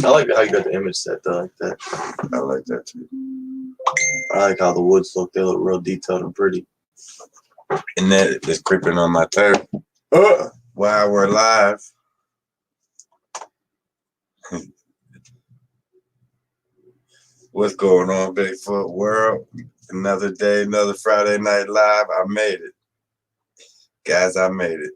I like how you got the image set though, like that. I like that too. I like how the woods look. They look real detailed and pretty. And that is creeping on my turf. While we're live. What's going on, Bigfoot world? Another day, another Friday night live. I made it. Guys, I made it.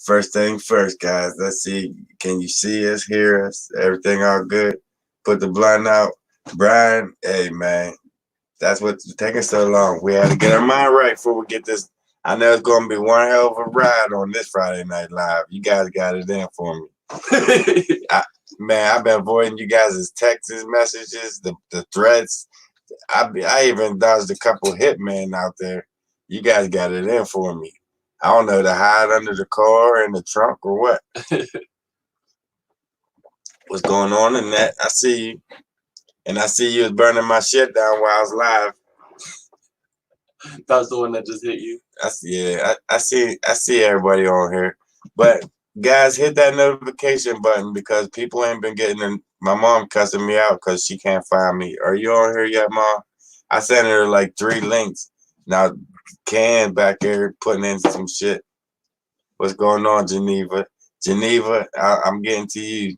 First thing first, guys. Let's see. Can you see us, hear us? Everything all good? Put the blunt out. Brian, hey, man. That's what's taking so long. We had to get our mind right before we get this. I know it's going to be one hell of a ride on this Friday Night Live. You guys got it in for me. Man, I've been avoiding you guys' text messages, the threats. I even dodged a couple hitmen out there. You guys got it in for me. I don't know, to hide under the car in the trunk or what. What's going on in that? I see you. And I see you was burning my shit down while I was live. That was the one that just hit you. I see everybody on here. But guys, hit that notification button because people ain't been getting in. My mom cussing me out because she can't find me. Are you on here yet, Mom? I sent her like 3 links. Now Can back there putting in some shit. What's going on, Geneva? Geneva, I'm getting to you.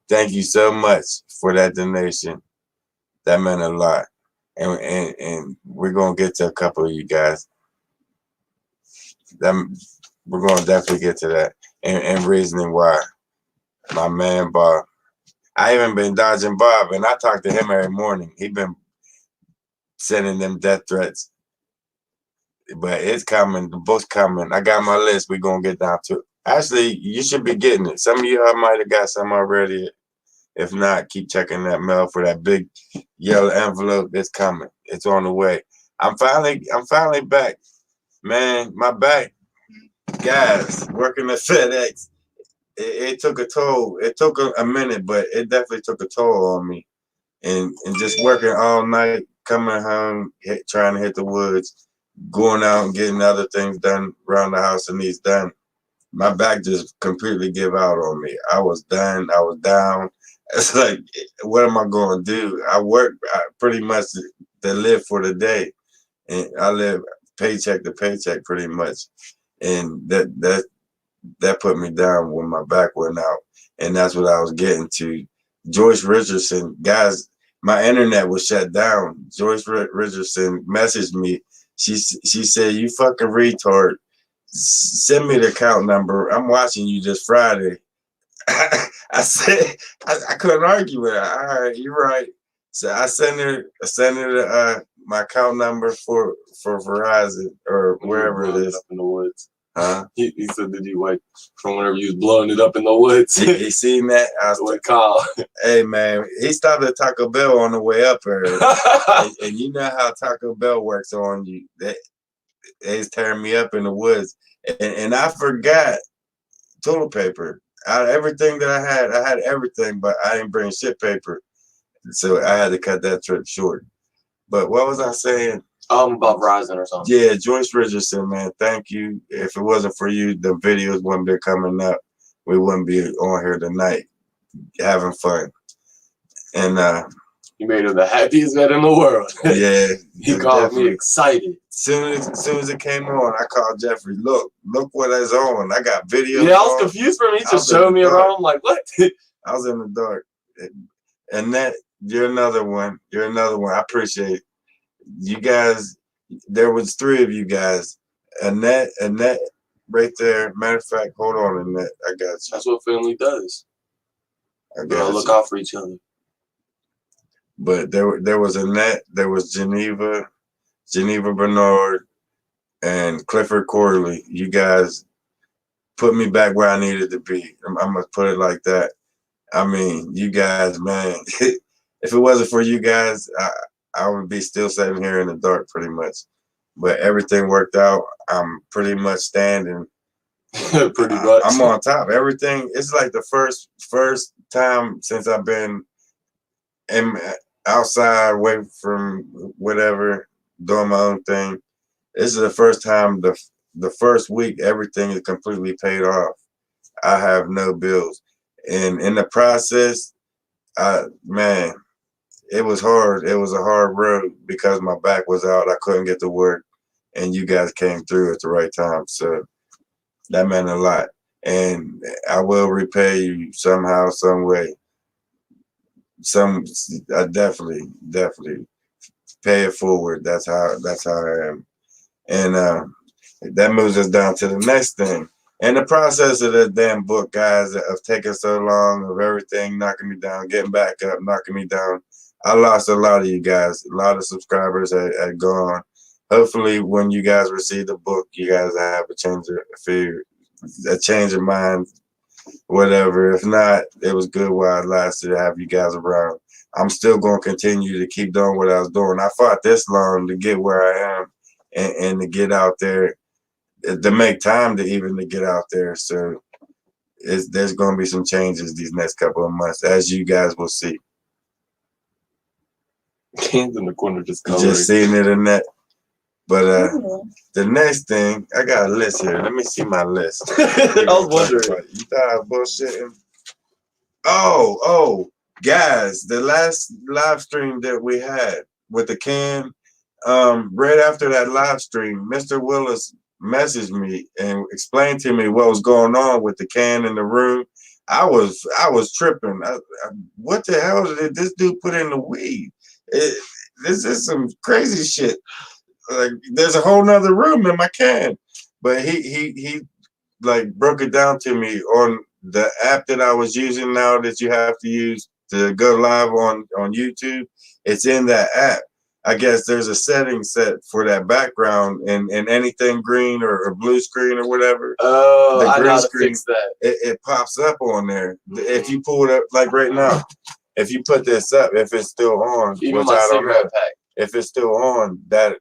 Thank you so much for that donation. That meant a lot. And we're gonna get to a couple of you guys. We're gonna definitely get to that. And reasoning why. My man Bob. I even been dodging Bob, and I talk to him every morning. He been sending them death threats. But it's coming. The book's coming. I got my list. We're gonna get down to it. Actually, you should be getting it. Some of you might have got some already. If not, keep checking that mail for that big yellow envelope. It's coming. It's on the way. I'm finally back. Man, my back. Guys, working at FedEx. It took a toll. It took a minute, but it definitely took a toll on me. And just working all night, coming home, trying to hit the woods, going out and getting other things done around the house and these done. My back just completely gave out on me. I was done. I was down. It's like, what am I going to do? I work pretty much to live for the day. And I live paycheck to paycheck pretty much. And that put me down when my back went out. And that's what I was getting to. Joyce Richardson, guys, my internet was shut down. Joyce Richardson messaged me. She said, you fucking retard. Send me the account number. I'm watching you this Friday. I said, I couldn't argue with her. All right, you're right. So I sent her my account number for Verizon or wherever it is. Up in the woods. Huh? He said, did you like from whenever you was blowing it up in the woods? He seen that? I was like, Kyle. Hey man, he stopped at Taco Bell on the way up here. and you know how Taco Bell works on you. They's tearing me up in the woods. And I forgot toilet paper. Out of everything that I had everything, but I didn't bring shit paper. So I had to cut that trip short. But what was I saying? About Verizon or something. Yeah, Joyce Richardson, man, thank you. If it wasn't for you, the videos wouldn't be coming up. We wouldn't be on here tonight having fun. And you made him the happiest man in the world. Yeah. He called me excited. Soon as it came on, I called Jeffrey. Look what is on. I got videos. Yeah, I was confused for me. He just showed me around. I'm like, what? I was in the dark. And that, you're another one. You're another one. I appreciate it. You guys, there was 3 of you guys. Annette right there. Matter of fact, hold on, Annette. I got you. That's what family does. I got look out for each other. But there was Annette, there was Geneva Bernard, and Clifford Corley. You guys put me back where I needed to be. I'm gonna put it like that. I mean, you guys, man. If it wasn't for you guys, I would be still sitting here in the dark pretty much. But everything worked out. I'm pretty much standing. Pretty much. I'm on top. Everything. It's like the first time since I've been outside, away from whatever, doing my own thing. This is the first time. The first week, everything is completely paid off. I have no bills. And in the process, man, it was hard. It was a hard road because my back was out. I couldn't get to work, and you guys came through at the right time. So that meant a lot. And I will repay you somehow, some way. I definitely pay it forward. That's how I am. And that moves us down to the next thing. And the process of that damn book, guys, of taking so long, of everything knocking me down, getting back up, knocking me down. I lost a lot of you guys. A lot of subscribers had gone. Hopefully, when you guys receive the book, you guys have a change of mind, whatever. If not, it was good while it lasted to have you guys around. I'm still going to continue to keep doing what I was doing. I fought this long to get where I am and to get out there, to make time to get out there. So there's going to be some changes these next couple of months, as you guys will see. Hands in the corner just coloring. Just seeing it in that. But the next thing, I got a list here. Let me see my list. I was wondering. You thought I was bullshitting? Oh, guys, the last live stream that we had with the can, right after that live stream, Mr. Willis messaged me and explained to me what was going on with the can in the room. I was tripping. What the hell did this dude put in the weed? This is some crazy shit. Like, there's a whole nother room in my can. But he like broke it down to me on the app that I was using now that you have to use to go live on YouTube. It's in that app. I guess there's a setting set for that background and anything green or blue screen or whatever. Oh, the I green know how to screen, fix that. It pops up on there. If you pull it up, like right now, if you put this up, if it's still on, Even which my I don't cigarette know, pack. if it's still on, that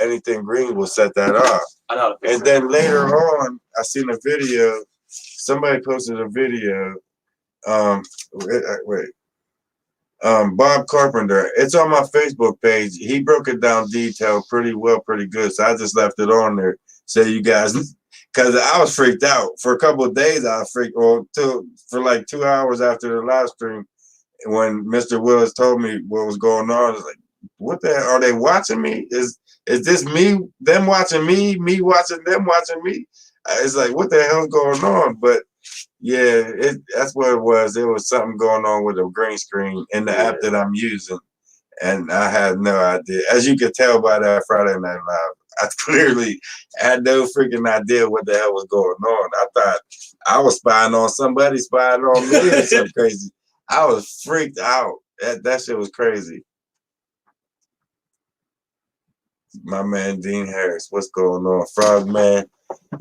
anything green will set that off. I know how to fix And then later on, I seen a video. Somebody posted a video. Wait. Bob Carpenter. It's on my Facebook page. He broke it down detailed pretty well, pretty good. So I just left it on there. So you guys, because I was freaked out for a couple of days. I was freaked, for like 2 hours after the live stream, when Mr. Willis told me what was going on. I was like, what the hell? Are they watching me? Is this me? Them watching me? Me watching them watching me? It's like, what the hell's going on? But yeah, that's what it was. There was something going on with a green screen in the app that I'm using, and I had no idea. As you could tell by that Friday Night Live, I clearly had no freaking idea what the hell was going on. I thought I was spying on somebody, spying on me or something crazy. I was freaked out. That shit was crazy. My man Dean Harris, what's going on? Frogman.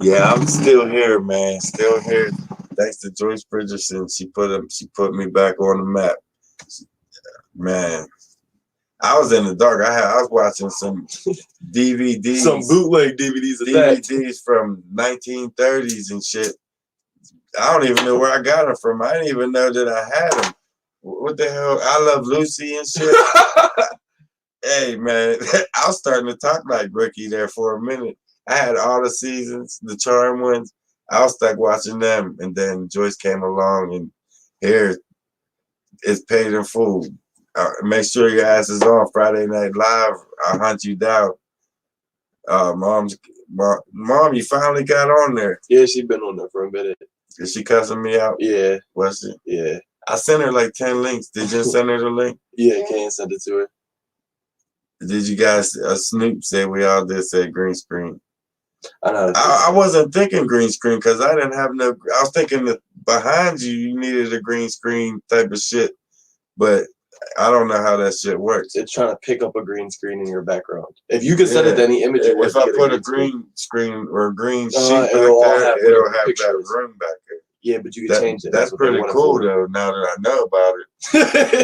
Yeah, I'm still here, man. Still here. Thanks to Joyce Bridgerson. She put me back on the map. Man. I was in the dark. I was watching some DVDs. Some bootleg DVDs from 1930s and shit. I don't even know where I got them from. I didn't even know that I had them. What the hell? I Love Lucy and shit. Hey, man, I was starting to talk like Ricky there for a minute. I had all the seasons, the charm ones. I was stuck watching them, and then Joyce came along, and here it's paid in full. Make sure your ass is on Friday Night Live. I'll hunt you down. Mom, you finally got on there. Yeah, she been on there for a minute. Is she cussing me out? Yeah. Was she? Yeah. I sent her like 10 links. Did you send her the link? Yeah, Ken sent it to her. Did you guys, Snoop said we all did say green screen. I wasn't thinking green screen because I didn't have no, I was thinking that behind you needed a green screen type of shit. But I don't know how that shit works. It's trying to pick up a green screen in your background. If you can send it to any image, if I put a green screen or a green sheet back it'll there, it'll have that room back there. Yeah, but you can change it. That's pretty cool though. Now that I know about it,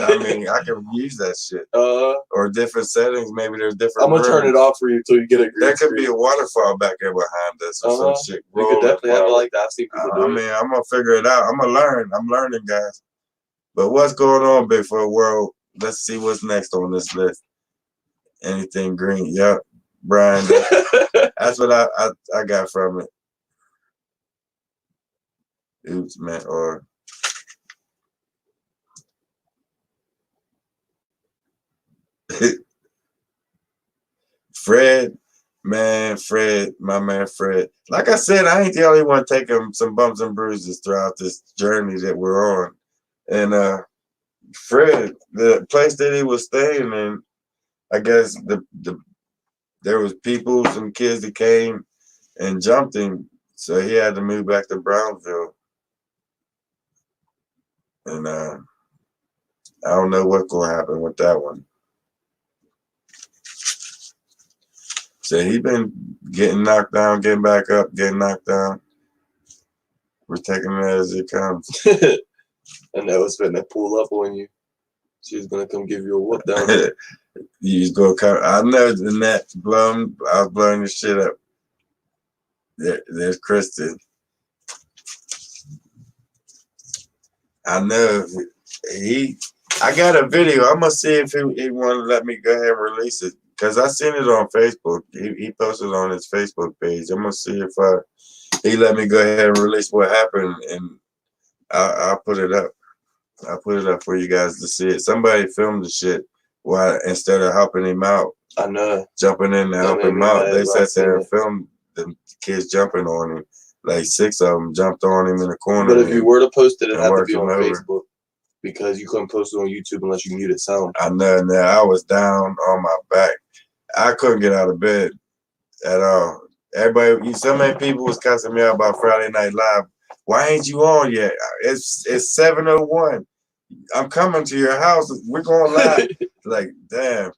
I mean, I can use that shit. Or different settings. Maybe there's different. I'm gonna turn it off for you until you get a green. There could be a waterfall back there behind us or some shit. You could definitely have it like that. I've seen people do it. I mean, I'm gonna figure it out. I'm gonna learn. I'm learning, guys. But what's going on, Bigfoot World? Let's see what's next on this list. Anything green? Yep, Brian. That's what I got from it. Oops, man. Or Fred, my man Fred. Like I said, I ain't the only one taking some bumps and bruises throughout this journey that we're on. And Fred, the place that he was staying in, I guess there was people, some kids that came and jumped him, so he had to move back to Brownsville. And I don't know what's gonna happen with that one. So he been getting knocked down, getting back up, getting knocked down. We're taking it as it comes. I know it's gonna pull up on you. She's gonna come give you a whoop down there. You just go come. I know the net blown. I was blowing the shit up. There's Kristen. I know I got a video. I'm gonna see if he want to let me go ahead and release it, because I seen it on Facebook. He posted on his Facebook page. I'm gonna see if he let me go ahead and release what happened, and I'll put it up. I'll put it up for you guys to see it. Somebody filmed the shit while instead of helping him out. I know. Jumping in to help him out. They sat there and filmed the kids jumping on him. Like 6 of them jumped on him in the corner. But if you were to post it, it'd have to be on Facebook, because you couldn't post it on YouTube unless you muted sound. I know. Now I was down on my back. I couldn't get out of bed at all. Everybody, so many people was cussing me out about Friday Night Live. Why ain't you on yet? It's 7:01. I'm coming to your house. We're going live. Like, damn.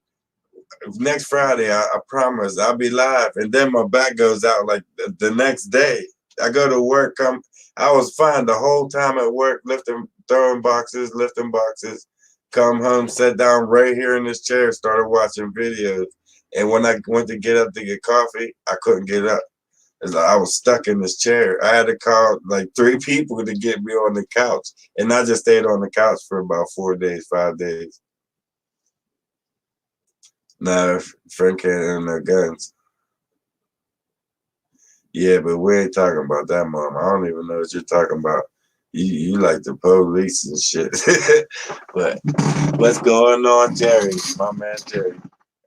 Next Friday, I promise I'll be live. And then my back goes out like the next day. I go to work. I was fine the whole time at work, throwing boxes, lifting boxes. Come home, sat down right here in this chair, started watching videos. And when I went to get up to get coffee, I couldn't get up. It's like I was stuck in this chair. I had to call like 3 people to get me on the couch. And I just stayed on the couch for about 4 days, 5 days. Nah, Frank can't own no guns. Yeah, but we ain't talking about that, Mom. I don't even know what you're talking about. You like the police and shit. But what's going on, Jerry? My man, Jerry.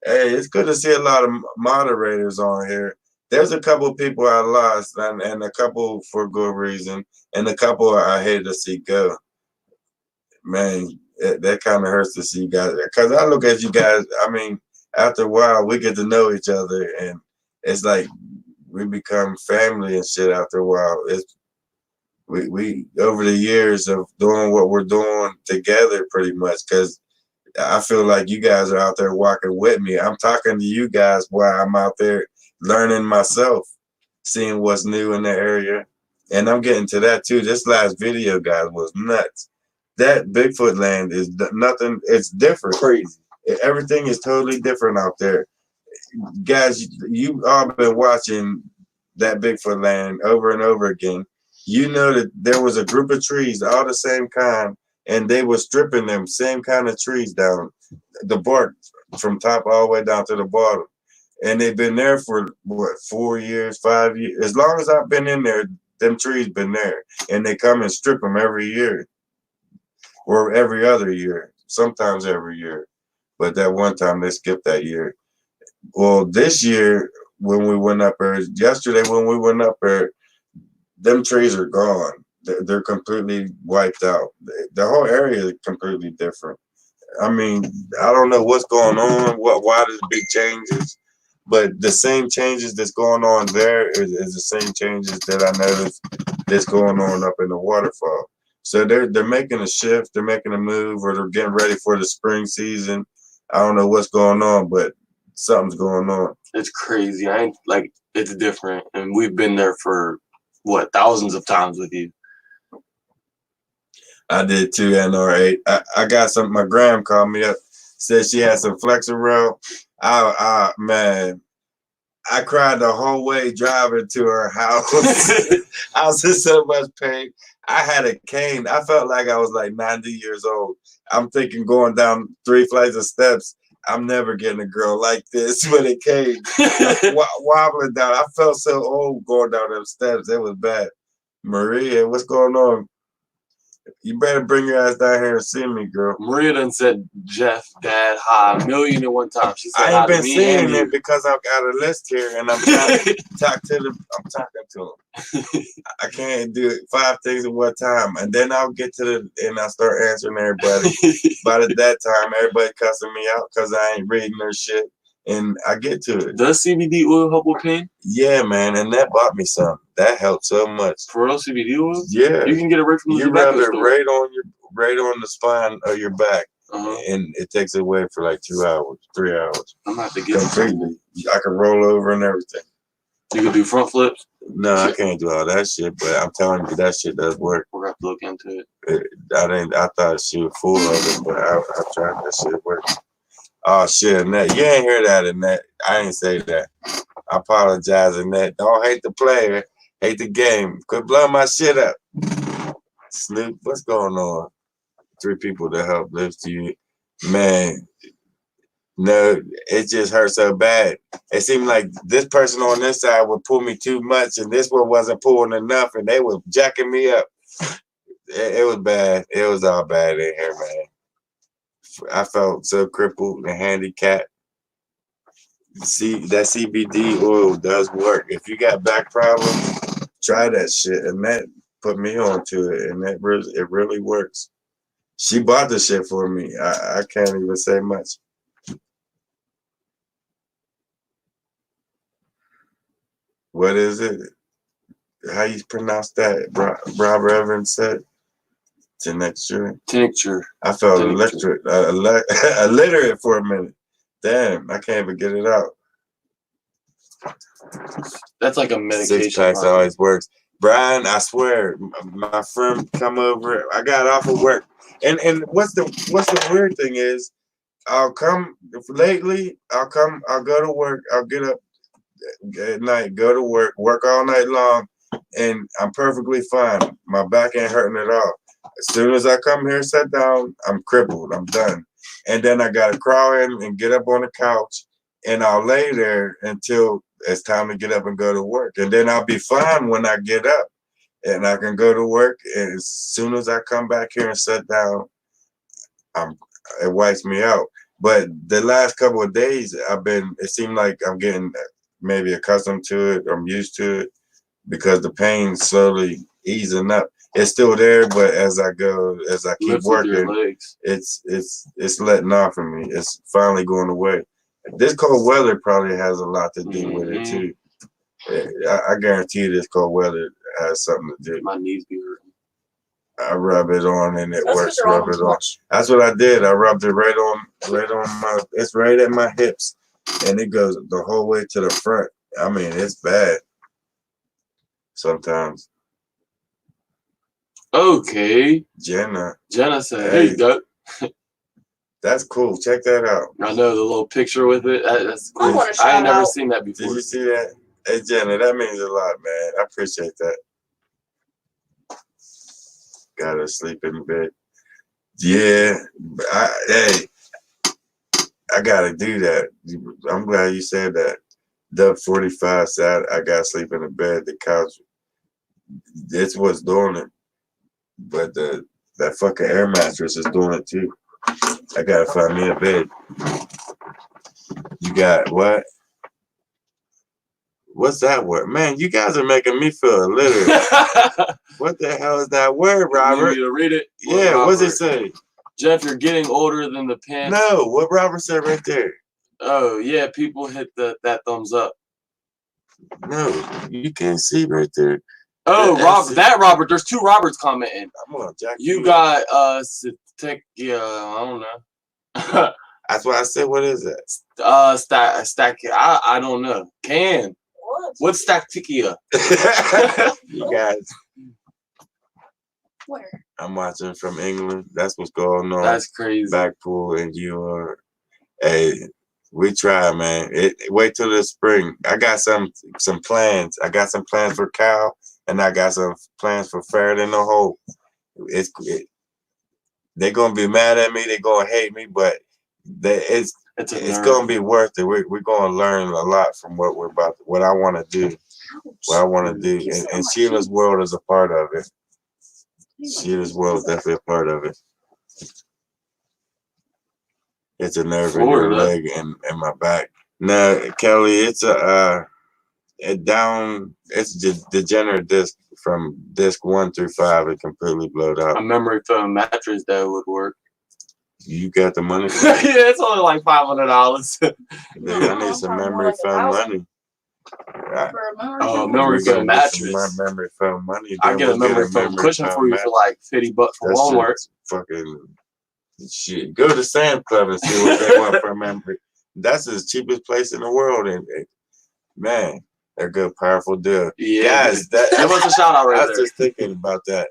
Hey, it's good to see a lot of moderators on here. There's a couple people I lost, and a couple for good reason, and a couple I hate to see go. Man, that kind of hurts to see you guys. Because I look at you guys, I mean, after a while, we get to know each other, and it's like we become family and shit after a while. We over the years of doing what we're doing together pretty much, because I feel like you guys are out there walking with me. I'm talking to you guys while I'm out there learning myself, seeing what's new in the area. And I'm getting to that too. This last video, guys, was nuts. That Bigfoot land is nothing. It's different. Crazy. Everything is totally different out there. Guys, you all been watching that Bigfoot land over and over again. You know that there was a group of trees, all the same kind, and they were stripping them same kind of trees down, the bark from top all the way down to the bottom. And they've been there for what, 4 years, 5 years. As long as I've been in there, them trees been there. And they come and strip them every year. Or every other year. Sometimes every year. But that one time they skipped that year. Well, this year when we went up there, yesterday when we went up there, them trees are gone. They're completely wiped out. The whole area is completely different. I mean, I don't know what's going on, why there's big changes, but the same changes that's going on there is the same changes that I noticed that's going on up in the waterfall. So they're making a shift, they're making a move, or they're getting ready for the spring season. I don't know what's going on, but something's going on. It's crazy. It's different, and we've been there for what, thousands of times with you. I did too, NR8. I got some. My gram called me up, said she had some Flexeril. Man, I cried the whole way driving to her house. I was in so much pain. I had a cane. I felt like I was like 90 years old. I'm thinking going down 3 flights of steps, I'm never getting a girl like this with a cane. Wobbling down. I felt so old going down them steps. It was bad. Maria, what's going on? You better bring your ass down here and see me, girl. Maria done said Jeff, Dad, hi, 1,000,001 times. She said I hi ain't to been me seeing and it you. because I've got a list here and I'm trying to talk to them. I'm talking to them. I can't do it 5 things at one time, and then I'll get to the and I'll start answering everybody. By that time, everybody cussing me out because I ain't reading their shit, and I get to it. Does CBD oil help with pain? Yeah, man, and that bought me some. That helped so much. For real, CBD oil? Yeah, you can get it right from the you tobacco rub it store. right on the spine of your back, and it takes it away for like 2 hours, 3 hours. I'm gonna have to get completely. I can roll over and everything. You can do front flips. No, I can't do all that shit, but I'm telling you, that shit does work. We're gonna have to look into it. I thought she was full of it, but I tried that shit. Works. Oh shit, Annette, you ain't hear that, Annette. I ain't say that. I apologize, Annette. Don't hate the player, hate the game. Quit blowing my shit up. Snoop, what's going on? 3 people to help lift you, man. No, it just hurt so bad. It seemed like this person on this side would pull me too much, and this one wasn't pulling enough, and they was jacking me up. It was bad. It was all bad in here, man. I felt so crippled and handicapped. See, that CBD oil does work. If you got back problems, try that shit, and that put me onto it, and it really works. She bought the shit for me. I can't even say much. What is it? How you pronounce that? Robert Evans said tincture. Tincture. I felt illiterate for a minute. Damn, I can't even get it out. That's like a medication. 6 packs always works. Brian, I swear, my friend come over. I got off of work, and what's the weird thing is, I'll come lately. I'll go to work. I'll get up at night, go to work all night long, and I'm perfectly fine. My back ain't hurting at all. As soon as I come here, sit down, I'm crippled. I'm done. And then I gotta crawl in and get up on the couch, and I'll lay there until it's time to get up and go to work. And then I'll be fine when I get up, and I can go to work. And as soon as I come back here and sit down, it wipes me out. But the last couple of days, it seemed like I'm getting maybe accustomed to it. I'm used to it because the pain's slowly easing up. It's still there, but as I keep working, it's letting off of me. It's finally going away. This cold weather probably has a lot to do with it too. I guarantee you this cold weather has something to do. My knees be hurting. I rub it on and it works. Rub it on. That's what I did. I rubbed it right on my. It's right at my hips, and it goes the whole way to the front. I mean, it's bad. Sometimes. Okay. Jenna said, "Hey, Doug." That's cool. Check that out. I know the little picture with it. That's cool. I ain't never seen that before. Did you see that? Hey, Jenna, that means a lot, man. I appreciate that. Gotta sleep in bed. Yeah, I gotta do that. I'm glad you said that. The 45 side, I gotta sleep in the bed. The couch, it's what's doing it. But that fucking air mattress is doing it too. I gotta find me a bed. You got what? What's that word? Man, you guys are making me feel illiterate. What the hell is that word, Robert? You need to read it. Yeah, what's it say? Jeff, you're getting older than the pants. No, what Robert said right there. Oh, yeah, people hit that thumbs up. No, you can't see right there. Oh, Robert. There's 2 Roberts commenting. I'm gonna jack you got I don't know. That's why I said, what is that? Stack. I don't know. What's Stacticia? You guys. Where? I'm watching from England. That's what's going on. That's crazy. Backpool, and you are. Hey, we try, man. Wait till the spring. I got some plans. I got some plans for Cal, and I got some plans for Ferret in the Hole. They're gonna be mad at me. They're gonna hate me, but it's gonna be worth it. We're gonna learn a lot from what I want to do. What I want to do, and Sheila's world is a part of it. This world is definitely a part of it. It's a nerve in Florida. your leg and my back. No, Kelly, it's it's degenerate disc from disc 1 through 5. It completely blowed out. A memory foam mattress that would work. You got the money? Yeah, it's only like $500. I need some memory foam money. Memory foam mattress. Memory foam money. I get a memory foam cushion for you for like $50 from Walmart. Fucking shit. Go to Sam's Club and see what they want for memory. That's the cheapest place in the world, and man, they're good, powerful deal. Yeah, guys, that was a shout out right there. I was just thinking about that.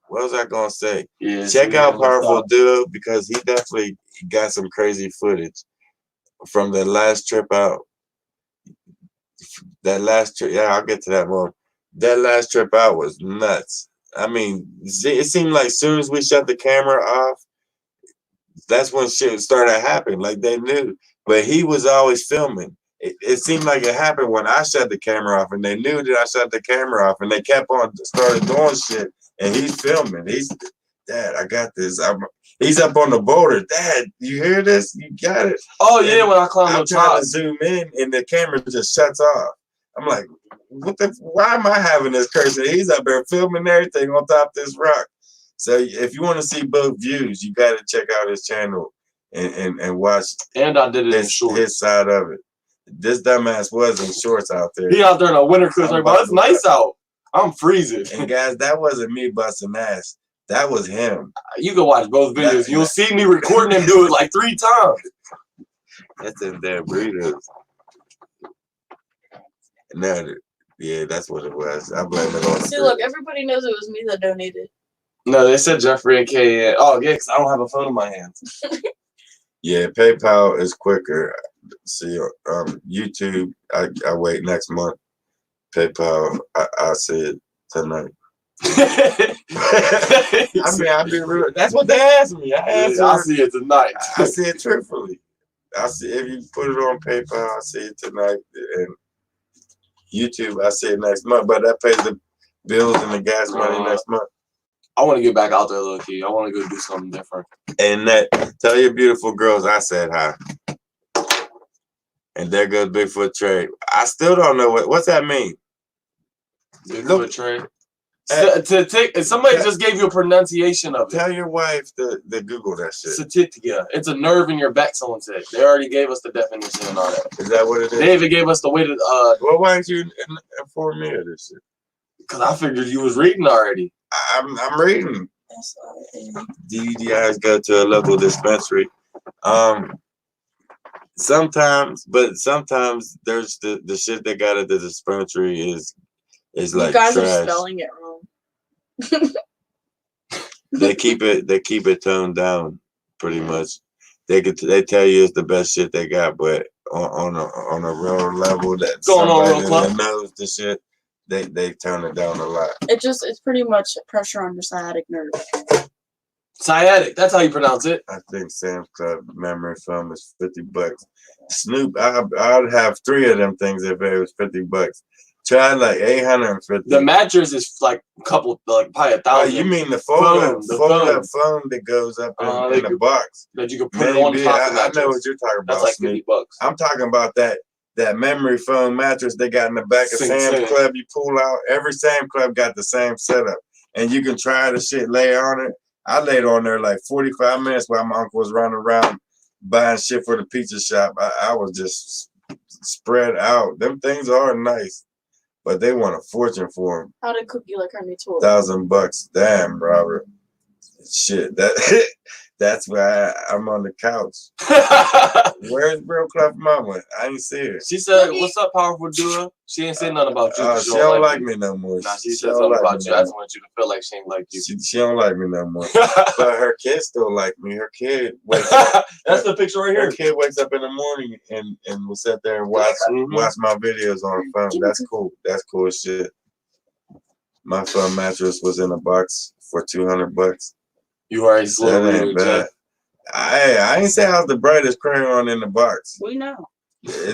What was I gonna say? Yeah, check out Powerful Duo because he definitely got some crazy footage from the last trip out. That last trip, yeah, I'll get to that more. That last trip out was nuts. I mean, it seemed like as soon as we shut the camera off, that's when shit started happening. Like they knew, but he was always filming. It seemed like it happened when I shut the camera off, and they knew that I shut the camera off, and they kept on started doing shit. And he's filming. Dad, I got this. He's up on the boulder. Dad, you hear this? You got it. Oh yeah, when I climb I'm on trying top. to zoom in, and the camera just shuts off. I'm like, why am I having this cursor? He's up there filming everything on top of this rock. So if you want to see both views, you got to check out his channel and watch. And I did it in shorts. His side of it. This dumbass was in shorts out there. He out there in a winter cruise. Like, but it's nice out. I'm freezing. And guys, that wasn't me busting ass. That was him. You can watch both videos. You'll see me recording him do it like 3 times. That's them damn burritos. No, yeah, that's what it was. I blame it on. See, look, everybody knows it was me that donated. No, they said Jeffrey and Kay. Oh, yeah, because I don't have a phone in my hands. Yeah, PayPal is quicker. See, YouTube, I wait next month. PayPal, I see it tonight. I mean, I'll be real. That's what they asked me. I see it tonight. I see it truthfully. I see if you put it on PayPal, I see it tonight. And YouTube, I see it next month. But that pays the bills and the gas money next month. I want to get back out there, low key. I want to go do something different. And tell your beautiful girls I said hi. And there goes Bigfoot Trade. I still don't know what's that mean. Bigfoot Trade. Somebody just gave you a pronunciation of it. Tell your wife to Google that shit. Satitia. It's a nerve in your back, someone said. They already gave us the definition and all that. Is that what it is? They even gave us the way to well, why didn't you inform me of this shit? Because I figured you was reading already. I'm reading. DDIs go to a local dispensary. Sometimes there's the shit they got at the dispensary is like you guys trash. are spelling it wrong. They keep it toned down pretty much. They tell you it's the best shit they got, but on a real level that going on that knows the shit, they turn it down a lot. It's pretty much pressure on your sciatic nerve. Sciatic, that's how you pronounce it. I think Sam's Club memory foam is $50. Snoop, I'd have 3 of them things if it was $50. Try like 850. The mattress is like a couple, like probably 1,000. Oh, you mean the fold-up foam that goes up in the box? That you can put it on top of the mattress. I know what you're talking about. That's like $50. I'm talking about that memory foam mattress they got in the back of Sam's Club. You pull out. Every Sam's Club got the same setup, and you can try the shit, lay on it. I laid on there like 45 minutes while my uncle was running around buying shit for the pizza shop. I was just spread out. Them things are nice, but they want a fortune for them. How to cook you like honey toast. $1,000. Damn, Robert. Shit, that's why I'm on the couch. Where's Real Clef Mama? I ain't see her. She said, "What's up, powerful duo?" She ain't say nothing about you. She don't like me no more. Nah, she said something about you. I just want you to feel like she ain't like you. She don't like me no more. But her kid still like me. Her kid wakes up. That's the picture right here. Her kid wakes up in the morning and will sit there and watch my videos on her phone. That's cool. That's cool as shit. My phone mattress was in a box for $200. You already slid. That ain't bad. I ain't say I was the brightest crayon in the box. We know.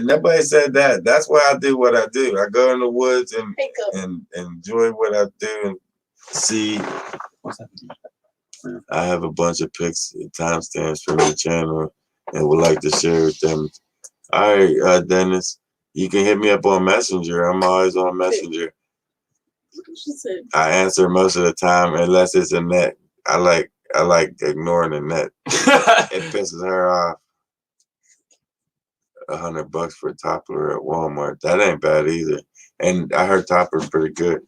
Nobody said that. That's why I do what I do. I go in the woods and enjoy what I do. And See, What's that? I have a bunch of pics and timestamps from your channel and would like to share with them. All right, Dennis, you can hit me up on Messenger. I'm always on Messenger. She said, I answer most of the time unless it's a net. I like ignoring the net. It pisses her off. $100 for a toppler at Walmart. That ain't bad either. And I heard topper's pretty good.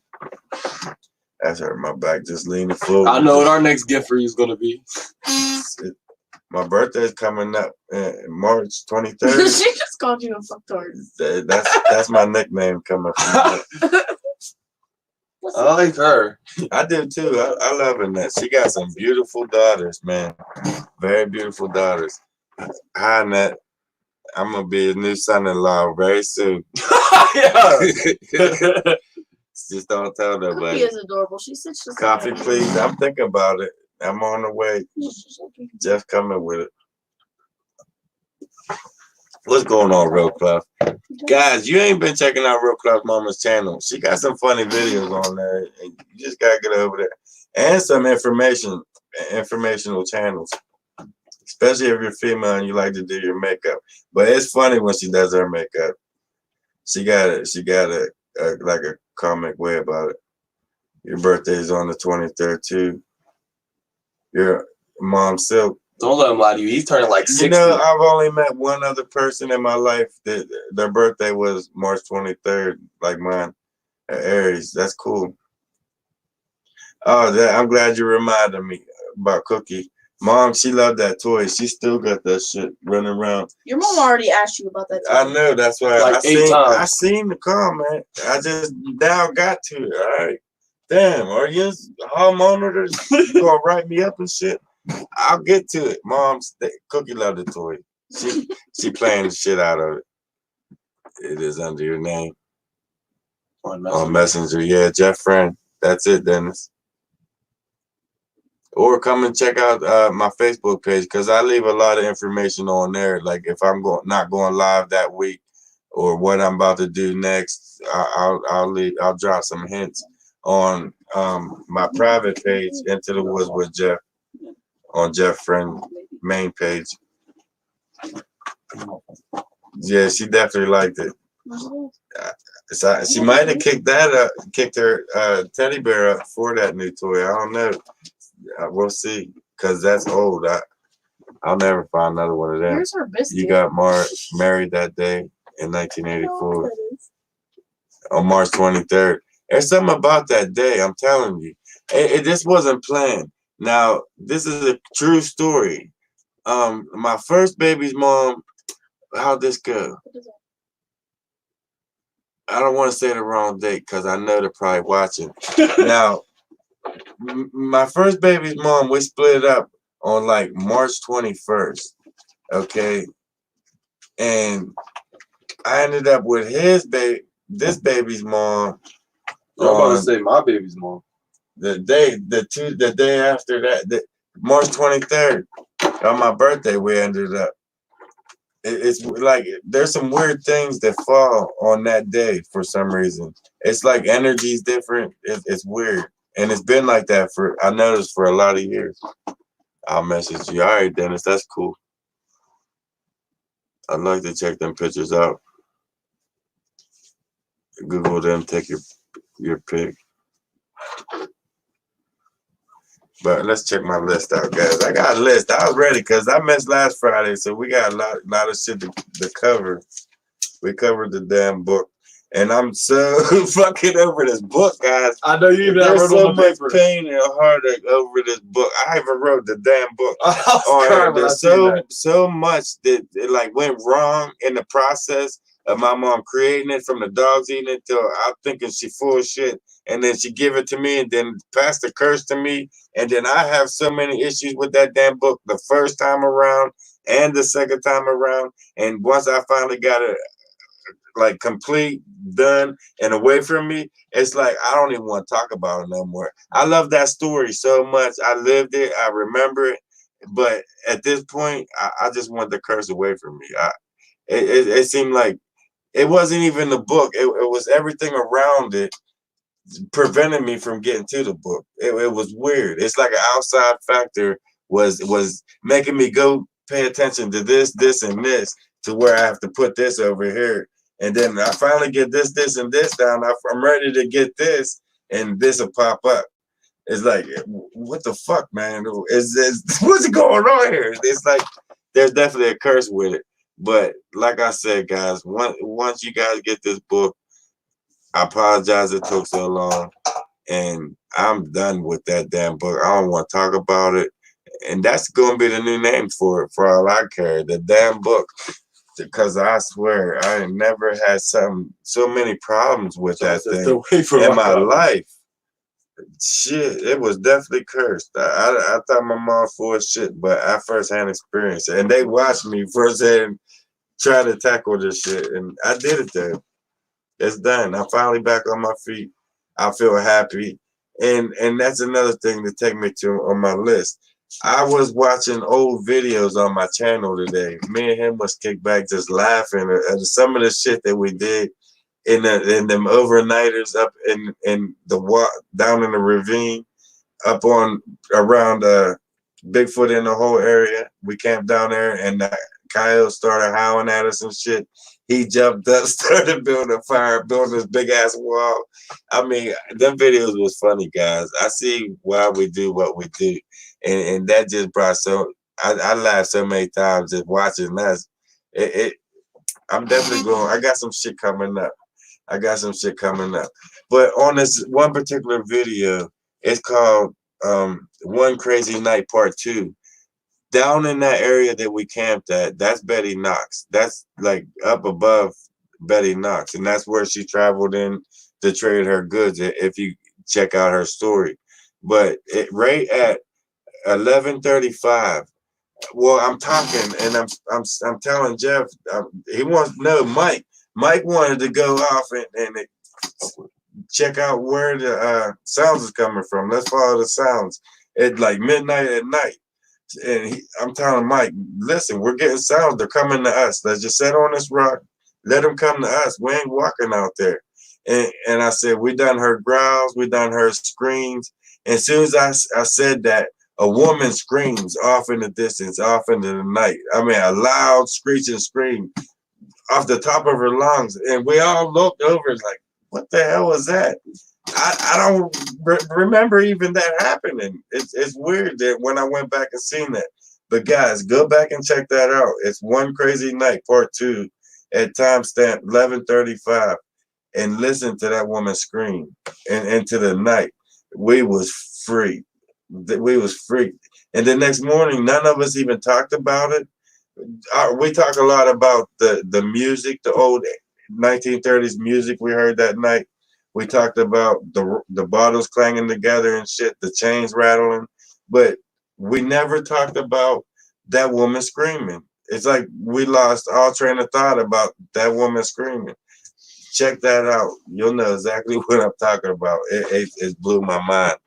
That's hurt my back. Just leaning forward. I know what our next gift for you is gonna be. My birthday's coming up March 23rd. she just called you a fucktard. That's my nickname coming from. I like her. I do too. I love Annette. She got some beautiful daughters, man. Very beautiful daughters. Hi, Annette. I'm gonna be a new son-in-law very soon. Just don't tell Cookie nobody. is adorable. She said she's Coffee, please. I'm thinking about it. I'm on the way. Jeff coming with it. What's going on, Real Clough? Guys, you ain't been checking out Real Clough Mama's channel. She got some funny videos on there. And you just gotta get over there. And some informational channels. Especially if you're female and you like to do your makeup. But it's funny when she does her makeup. She got a like a comic way about it. Your birthday is on the 23rd too. Your mom Silk. Don't let him lie to you. He's turning like 60. You know, I've only met one other person in my life that their birthday was March 23rd, like mine, Aries. That's cool. Oh, I'm glad you reminded me about Cookie. Mom, she loved that toy. She still got that shit running around. Your mom already asked you about that toy. I know, that's why Like 8 times. I seen the comment. I just now got to it. All right. Damn, are you homeowners? You gonna write me up and shit? I'll get to it. Mom, Cookie loved the toy. She playing the shit out of it. It is under your name. On Messenger. Yeah, Jeff Friend. That's it, Dennis. Or come and check out my Facebook page because I leave a lot of information on there. Like if I'm not going live that week or what I'm about to do next, I'll drop some hints on my private page, Into the Woods with Jeff, on Jeff Friend main page. Yeah, she definitely liked it. She might have kicked her teddy bear up for that new toy. I don't know. We'll see, because that's old. I'll never find another one of them. Here's her biscuit. You got married that day in 1984 on March 23rd. There's something about that day, I'm telling you. This wasn't planned. Now, this is a true story. My first baby's mom, how'd this go? I don't want to say the wrong date because I know they're probably watching. Now, my first baby's mom, we split up on like March 21st. Okay. And I ended up with this baby's mom. I'm about to say my baby's mom. The day after that, March 23rd, on my birthday, we ended up. It's like there's some weird things that fall on that day for some reason. It's like energy's different. It's weird. And it's been like that I noticed for a lot of years. I'll message you. All right, Dennis, that's cool. I'd like to check them pictures out. Google them, take your pick. But let's check my list out, guys. I got a list. I was ready because I missed last Friday, so we got a lot of shit to cover. We covered the damn book. And I'm so fucking over this book, guys. I know you even There's wrote so on the much paper. pain and heartache over this book. I even wrote the damn book. There's so much that it like went wrong in the process of my mom creating it, from the dogs eating it till I'm thinking she full of shit, and then she give it to me and then pass the curse to me, and then I have so many issues with that damn book the first time around and the second time around, and once I finally got it like complete, done, and away from me, it's like I don't even want to talk about it no more. I love that story so much. I lived it. I remember it. But at this point, I just want the curse away from me. It seemed like it wasn't even the book. It was everything around it prevented me from getting to the book. It was weird. It's like an outside factor was making me go pay attention to this, and this, to where I have to put this over here. And then I finally get this, and this down. I'm ready to get this, and this will pop up. It's like, what the fuck, man? What's going on here? It's like there's definitely a curse with it. But like I said, guys, once you guys get this book, I apologize it took so long, and I'm done with that damn book. I don't want to talk about it, and that's gonna be the new name for it, for all I care. The damn book, because I swear I ain't never had so many problems with that thing in my life. Shit, it was definitely cursed. I thought my mom full of shit, but I firsthand experience it, and they watched me firsthand try to tackle this shit, and I did it there. It's done. I'm finally back on my feet. I feel happy. And that's another thing to take me to on my list. I was watching old videos on my channel today. Me and him was kicked back just laughing at some of the shit that we did in them overnighters up in the down in the ravine, up on around Bigfoot in the whole area. We camped down there, and the coyote started howling at us and shit. He jumped up, started building a fire, building this big ass wall. I mean, them videos was funny, guys. I see why we do what we do, and that just brought I laughed so many times just watching us. I'm definitely going. I got some shit coming up. But on this one particular video, it's called One Crazy Night Part 2. Down in that area that we camped at, that's Betty Knox. That's like up above Betty Knox. And that's where she traveled in to trade her goods, if you check out her story. But right at 11:35, well, I'm talking, and I'm telling Jeff, he wants to know Mike. Mike wanted to go off and check out where the sounds is coming from. Let's follow the sounds at like midnight at night. And I'm telling Mike, listen, we're getting sounds. They're coming to us. Let's just sit on this rock. Let them come to us. We ain't walking out there. And I said, we done heard growls. We done heard screams. And as soon as I said that, a woman screams off in the distance, off into the night. I mean, a loud screeching scream off the top of her lungs. And we all looked over like, what the hell was that? I don't remember even that happening. It's weird that when I went back and seen that. But guys, go back and check that out. It's One Crazy Night Part 2 at timestamp 11:35, and listen to that woman scream. And into the night, we was free. We was free. And the next morning, none of us even talked about it. We talk a lot about the music, the old 1930s music we heard that night. We talked about the bottles clanging together and shit, the chains rattling, but we never talked about that woman screaming. It's like we lost all train of thought about that woman screaming. Check that out. You'll know exactly what I'm talking about. It blew my mind.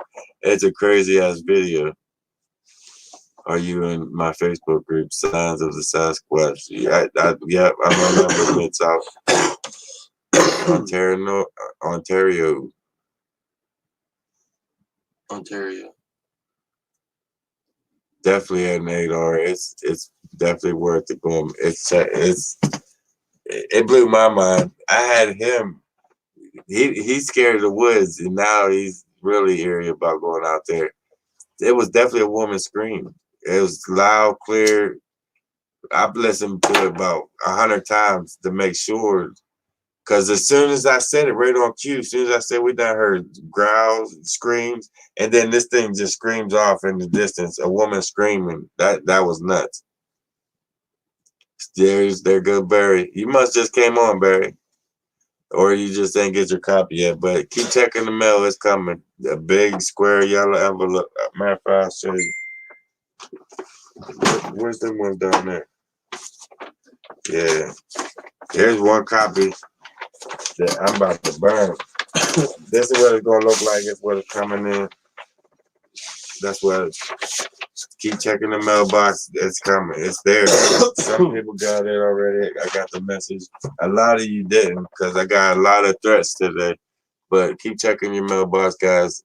It's a crazy ass video. Are you in my Facebook group, Signs of the Sasquatch? Yeah, I remember Mid-South. Ontario. Definitely an 8R. It's definitely worth it going. It blew my mind. I had him. He's scared of the woods, and now he's really eerie about going out there. It was definitely a woman scream. It was loud, clear. I've listened to it about 100 times to make sure. Because as soon as I said it, right on cue, as soon as I said we done heard growls, screams, and then this thing just screams off in the distance, a woman screaming. That was nuts. There go Barry. You must just came on, Barry. Or you just ain't get your copy yet. But keep checking the mail. It's coming. A big square yellow envelope. Matter of fact, I'll show you. Where's the one down there? Yeah. Here's one copy that I'm about to burn. This is what it's gonna look like. It's what it's coming in. That's what. Keep checking the mailbox. It's coming. It's there. Some people got it already. I got the message. A lot of you didn't, because I got a lot of threats today. But keep checking your mailbox, guys.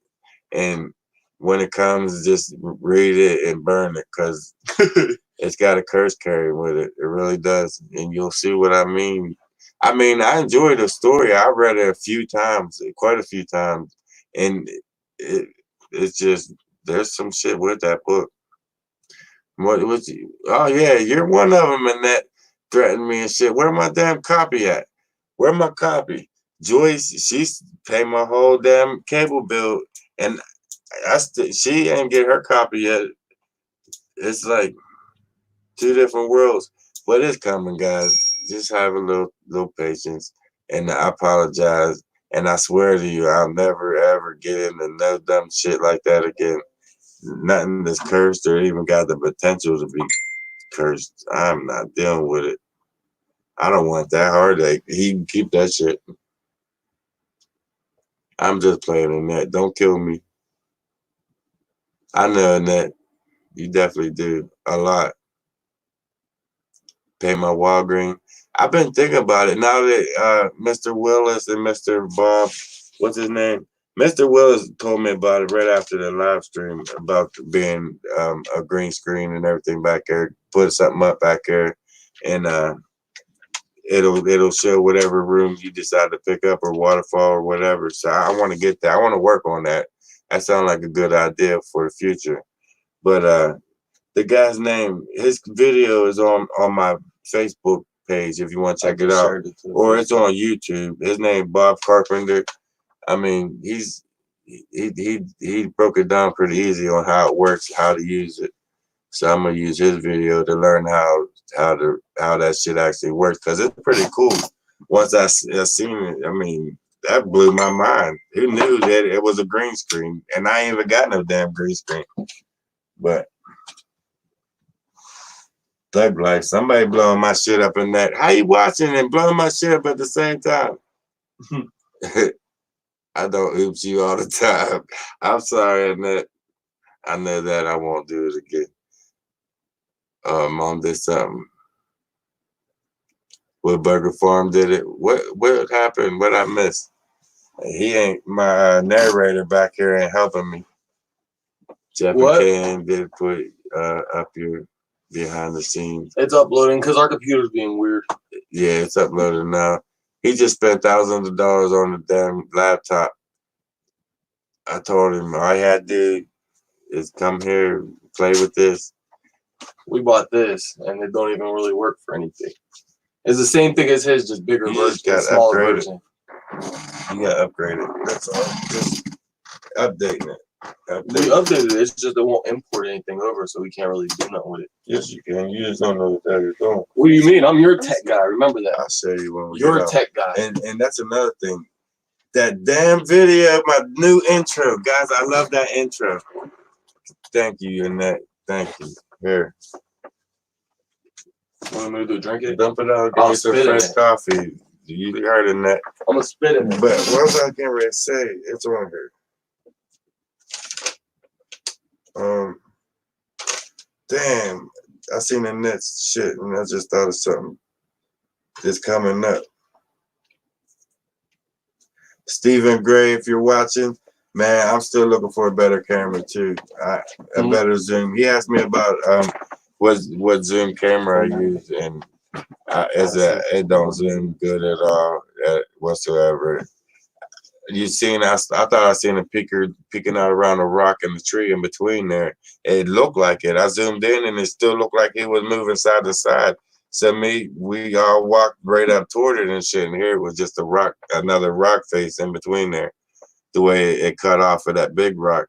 And when it comes, just read it and burn it, because it's got a curse carry with it. It really does. And you'll see what I mean. I mean, I enjoyed the story. I read it a few times, quite a few times. And it's just, there's some shit with that book. What was you? Oh, yeah, you're one of them, and that threatened me and shit. Where my damn copy at? Where my copy? Joyce, she's paid my whole damn cable bill, and she ain't get her copy yet. It's like two different worlds, but it's coming, guys. Just have a little patience, and I apologize, and I swear to you, I'll never ever get into no dumb shit like that again. Nothing that's cursed or even got the potential to be cursed. I'm not dealing with it. I don't want that heartache. He can keep that shit. I'm just playing in that. Don't kill me. I know that you definitely do a lot. Pay my Walgreens. I've been thinking about it now that Mr. Willis and Mr. Bob, what's his name? Mr. Willis told me about it right after the live stream about being a green screen and everything back there. Put something up back there, and it'll show whatever room you decide to pick up or waterfall or whatever. So I want to get that. I want to work on that. That sounds like a good idea for the future. But the guy's name, his video is on my Facebook page if you want to check it out, or it's on YouTube. His name Bob Carpenter. I mean, he broke it down pretty easy on how it works, how to use it. So I'm gonna use his video to learn how that shit actually works, because it's pretty cool. Once I seen it, I mean, that blew my mind. Who knew that it was a green screen? And I ain't even got no damn green screen. But Thug Life, somebody blowing my shit up in that. How you watching and blowing my shit up at the same time? I don't oops you all the time. I'm sorry, Annette. I know that I won't do it again. Mom did something. What Burger Farm did it? What happened? What I missed? He ain't my narrator back here ain't helping me. Jeff and Ken did put up your behind the scenes. It's uploading because our computer's being weird. Yeah, it's uploading now. He just spent thousands of dollars on the damn laptop. I told him all he had to do is come here, play with this. We bought this, and it don't even really work for anything. It's the same thing as his, just bigger version, smaller version. You got upgraded. That's all. Just updating it. We updated it. It's just it won't import anything over, so we can't really do nothing with it. Yes, you can. You just don't know what the hell you're doing. What do you mean? I'm your tech guy. Remember that. I'll show you when we You're a tech guy. And that's another thing. That damn video, my new intro. Guys, I love that intro. Thank you, Annette. Thank you. Here. Want me to do drink it? Dump it out. Give me some fresh coffee. You heard in that. I'm going to spit in it. But what was I getting ready to say? It's on here. Damn. I seen the next shit, and I just thought of something. Just coming up. Stephen Gray, if you're watching, man, I'm still looking for a better camera too. A better zoom. He asked me about what zoom camera I use, and it don't zoom good at all whatsoever. You seen? I thought I seen a peeker peeking out around a rock and the tree in between there. It looked like it. I zoomed in, and it still looked like it was moving side to side. So we all walked right up toward it and shit, and here it was just a rock, another rock face in between there, the way it cut off of that big rock.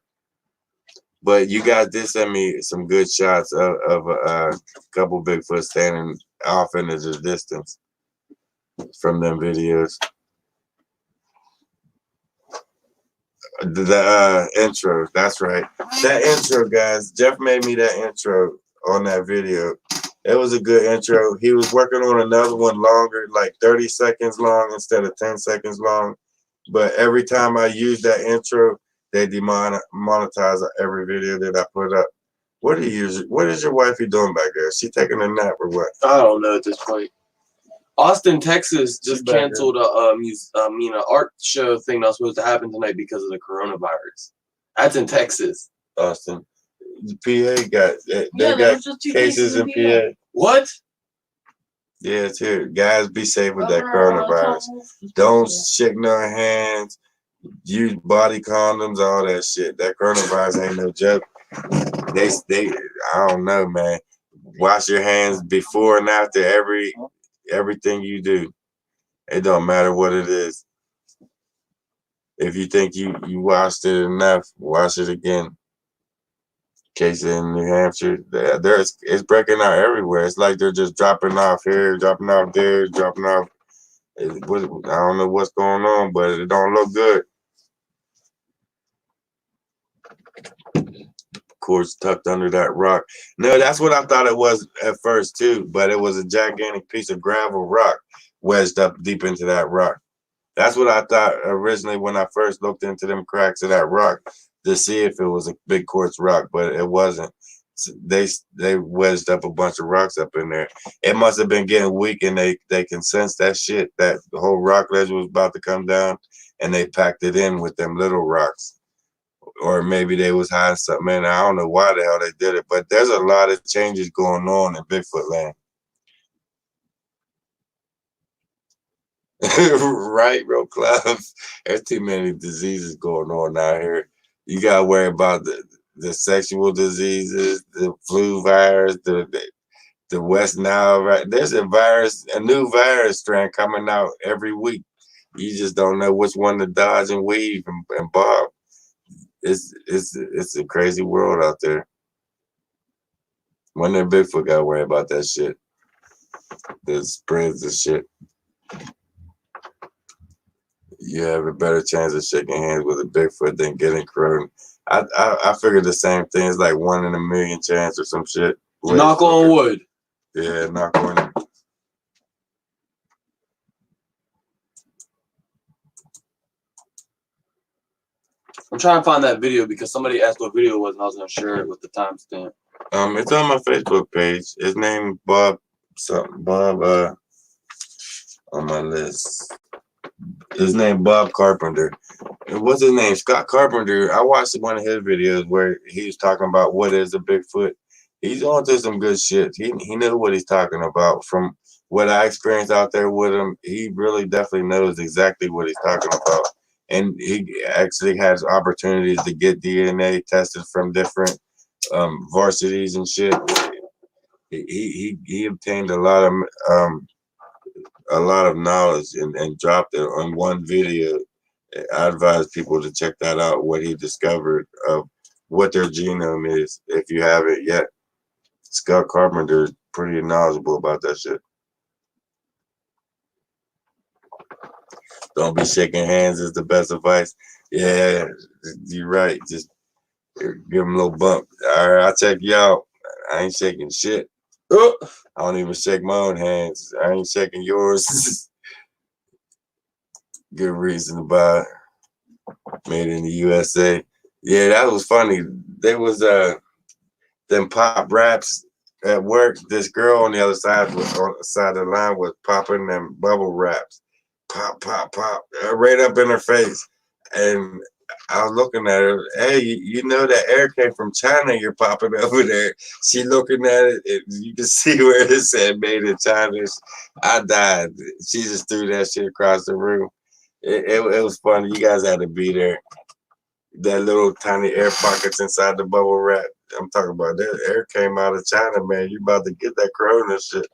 But you guys did send me some good shots of a couple Bigfoot standing off into the distance from them videos. The intro, that's right. That intro, guys. Jeff made me that intro on that video. It was a good intro. He was working on another one longer, like 30 seconds long instead of 10 seconds long. But every time I use that intro, they demonetize every video that I put up. What is your wifey doing back there? Is she taking a nap or what? I don't know at this point. Austin, Texas just Back canceled a art show thing that was supposed to happen tonight because of the coronavirus. That's in Texas. Austin. The PA got they Yeah, there got was just 2 cases in PA. PA. What? Yeah, it's here. Guys, be safe with that Governor, coronavirus. Don't shake no hands. Use body condoms, all that shit. That coronavirus ain't no joke. They I don't know, man. Wash your hands before and after everything you do. It don't matter what it is. If you think you washed it enough, wash it again. Case in New Hampshire, it's breaking out everywhere. It's like they're just dropping off here, dropping off there, dropping off. I don't know what's going on, but it don't look good. Of course, tucked under that rock. No, that's what I thought it was at first too, but it was a gigantic piece of gravel rock wedged up deep into that rock. That's what I thought originally when I first looked into them cracks of that rock to see if it was a big quartz rock, but it wasn't. They wedged up a bunch of rocks up in there. It must have been getting weak, and they can sense that shit. That the whole rock ledge was about to come down, and they packed it in with them little rocks. Or maybe they was hiding something in. I don't know why the hell they did it, but there's a lot of changes going on in Bigfoot land. Right, bro, Clubs. There's too many diseases going on out here. You gotta worry about the sexual diseases, the flu virus, the West Nile. Right, there's a new virus strand coming out every week. You just don't know which one to dodge and weave and bob. It's a crazy world out there. When that Bigfoot gotta worry about that shit, the spreads and shit. You have a better chance of shaking hands with a Bigfoot than getting corona. I figured the same thing. It's like 1 in a million chance or some shit. Knock on wood. Yeah, knock on. I'm trying to find that video because somebody asked what video it was, and I was gonna share it with the timestamp. It's on my Facebook page. His name Bob something. Bob on my list. His name Bob Carpenter. What's his name? Scott Carpenter. I watched one of his videos where he was talking about what is a Bigfoot. He's on to some good shit. He knew what he's talking about. From what I experienced out there with him, he really definitely knows exactly what he's talking about. And he actually has opportunities to get DNA tested from different varsities and shit. He obtained a lot of knowledge and dropped it on one video. I advise people to check that out, what he discovered of what their genome is, if you haven't yet. Scott Carpenter is pretty knowledgeable about that shit. Don't be shaking hands is the best advice. Yeah, you're right. Just give him a little bump. All right, I'll check you out. I ain't shaking shit. I don't even shake my own hands. I ain't shaking yours. Good reason to buy. Made in the USA. Yeah, that was funny. There was them pop raps at work. This girl on the other side on the side of the line was popping them bubble wraps. Pop, pop, pop, right up in her face. And I was looking at her. Hey, you know that air came from China. You're popping over there. She looking at it. You can see where it said made in China. I died. She just threw that shit across the room. It was funny. You guys had to be there. That little tiny air pockets inside the bubble wrap. I'm talking about that air came out of China, man. You about to get that corona shit.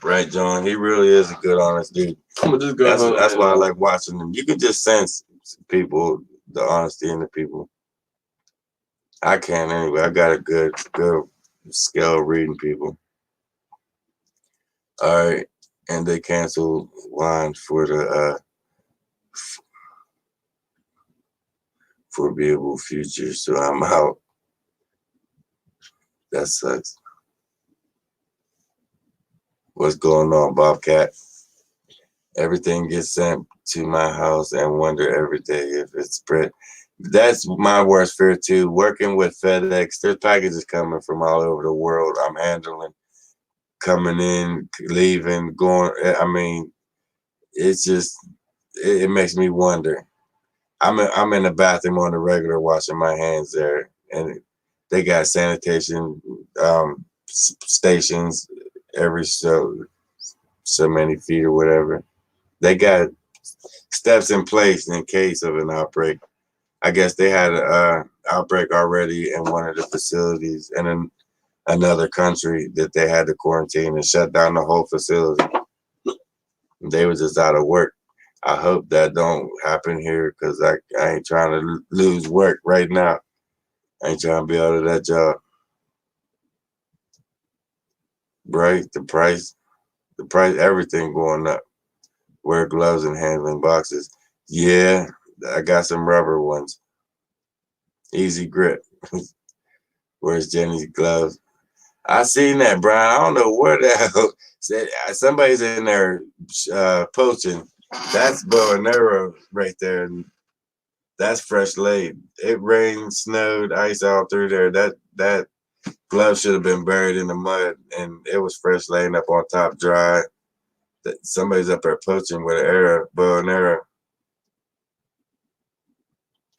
Right, John. He really is a good, honest dude. That's why I like watching him. You can just sense people, the honesty in the people. I can anyway. I got a good skill reading people. All right, and they canceled lines for the foreseeable future, so I'm out. That sucks. What's going on, Bobcat? Everything gets sent to my house and wonder every day if it's spread. That's my worst fear too. Working with FedEx, there's packages coming from all over the world. I'm handling coming in, leaving, going. I mean, it's just it makes me wonder. I'm in the bathroom on the regular, washing my hands there, and they got sanitation stations every so many feet or whatever. They got steps in place in case of an outbreak. I guess they had an outbreak already in one of the facilities in another country that they had to quarantine and shut down the whole facility. They were just out of work. I hope that don't happen here because I ain't trying to lose work right now. I ain't trying to be out of that job. Right? The price, everything going up. Wear gloves and handling boxes. Yeah, I got some rubber ones. Easy grip. Where's Jenny's gloves? I seen that, Brian. I don't know where the hell. Somebody's in there poaching. That's bow and arrow right there. That's fresh laid. It rained, snowed, ice all through there. That glove should have been buried in the mud, and it was fresh laying up on top, dry. Somebody's up there poaching with an arrow, bow and arrow.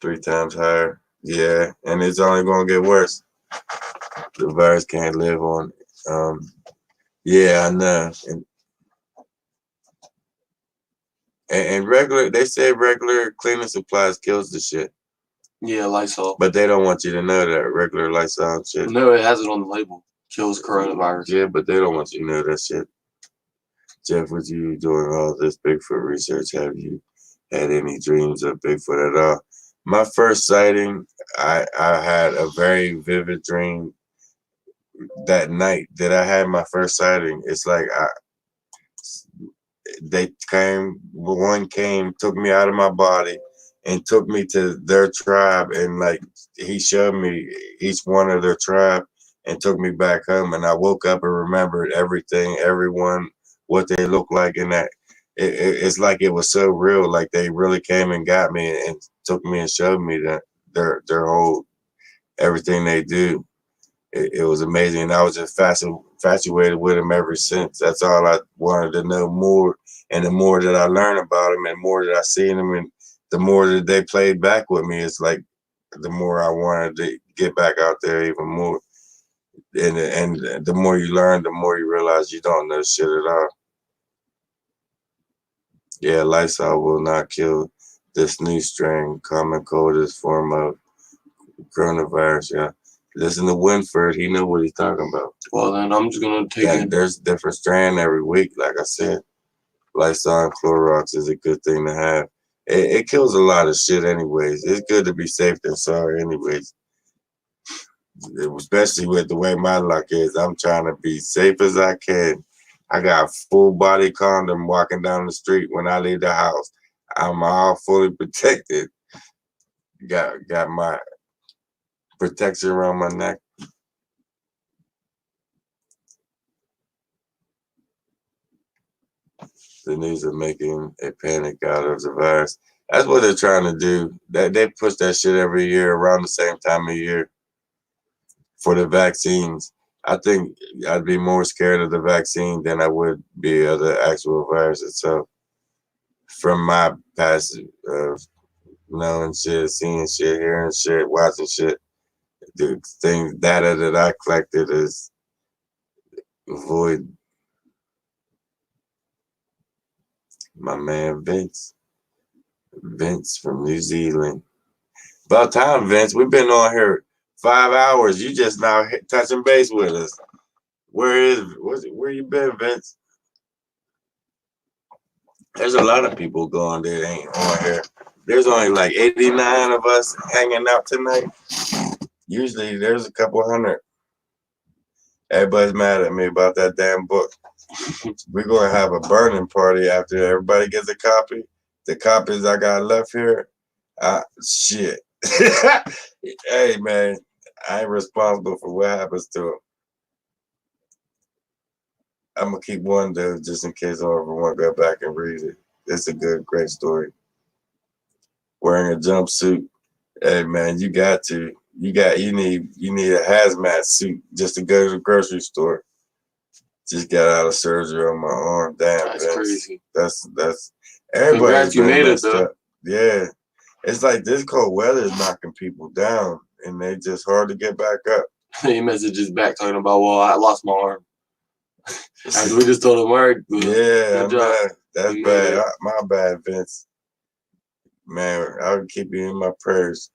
3 times higher. Yeah, and it's only gonna get worse. The virus can't live on. Yeah, I know. And regular, they say regular cleaning supplies kills the shit. Yeah, Lysol. But they don't want you to know that regular Lysol shit. No, it has it on the label. Kills coronavirus. Yeah, but they don't want you to know that shit. Jeff, with you doing all this Bigfoot research, have you had any dreams of Bigfoot at all? My first sighting, I had a very vivid dream that night that I had my first sighting. It's like one came, took me out of my body and took me to their tribe, and like he showed me each one of their tribe and took me back home, and I woke up and remembered everything, everyone, what they looked like, and that it's like it was so real, like they really came and got me and took me and showed me that their whole everything they do. It was amazing, and I was just infatuated with him ever since. That's all I wanted to know more, and the more that I learned about him, and the more that I seen him, and the more that they played back with me, it's like the more I wanted to get back out there even more. And the more you learn, the more you realize you don't know shit at all. Yeah, Lysol will not kill this new strain, common coldest form of coronavirus. Yeah. Listen to Winford. He know what he's talking about. Well, then I'm just going to take it. There's a different strand every week. Like I said, Lysol and Clorox is a good thing to have. It kills a lot of shit anyways. It's good to be safe than sorry anyways. Especially with the way my luck is. I'm trying to be safe as I can. I got a full body condom walking down the street when I leave the house. I'm all fully protected. Got my protection around my neck. The news are making a panic out of the virus. That's what they're trying to do. They push that shit every year around the same time of year for the vaccines. I think I'd be more scared of the vaccine than I would be of the actual virus itself. From my past knowing shit, seeing shit, hearing shit, watching shit, the data that I collected is void. My man Vince from New Zealand. About time, Vince. We've been on here 5 hours. You just now touching base with us. Where you been, Vince? There's a lot of people going that ain't on here. There's only like 89 of us hanging out tonight. Usually there's a couple hundred. Everybody's mad at me about that damn book. We're going to have a burning party after everybody gets a copy. The copies I got left here, shit. Hey, man, I ain't responsible for what happens to them. I'm going to keep one, though, just in case I ever want to go back and read it. It's a great story. Wearing a jumpsuit. Hey, man, you need a hazmat suit just to go to the grocery store. Just got out of surgery on my arm. Damn, That's crazy. That's everybody's you made it though. Up. Yeah, it's like this cold weather is knocking people down, and they just hard to get back up. He messages back talking about, well, I lost my arm. As we just told him, word. Yeah, that's bad. My bad, Vince. Man, I would keep you in my prayers.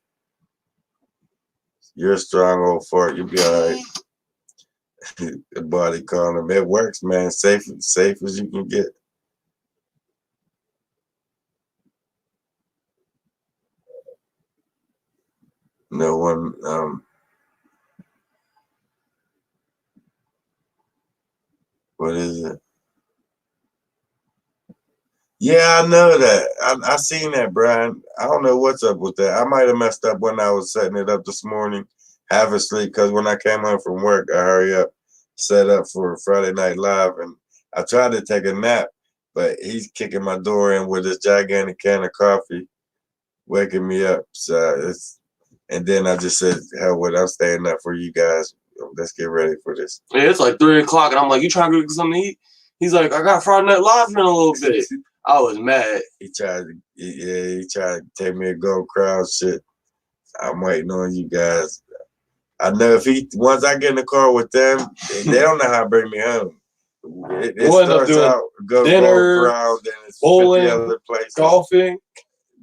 You're a strong old fart. You'll be all right. The body calling him. It works, man. Safe as you can get. No one. What is it? Yeah, I know that. I seen that, Brian. I don't know what's up with that. I might have messed up when I was setting it up this morning, half asleep, because when I came home from work, I hurry up, set up for Friday Night Live, and I tried to take a nap, but he's kicking my door in with this gigantic can of coffee, waking me up. So and then I just said, hell with it, I'm staying up for you guys. Let's get ready for this. Yeah, it's like 3 o'clock, and I'm like, you trying to get something to eat? He's like, I got Friday Night Live in a little bit. I was mad. He tried to take me a gold crowd shit. I'm waiting on you guys. I know once I get in the car with them, they don't know how to bring me home. It starts out go dinner, gold crowd, then it's bowling, 50 other places, golfing,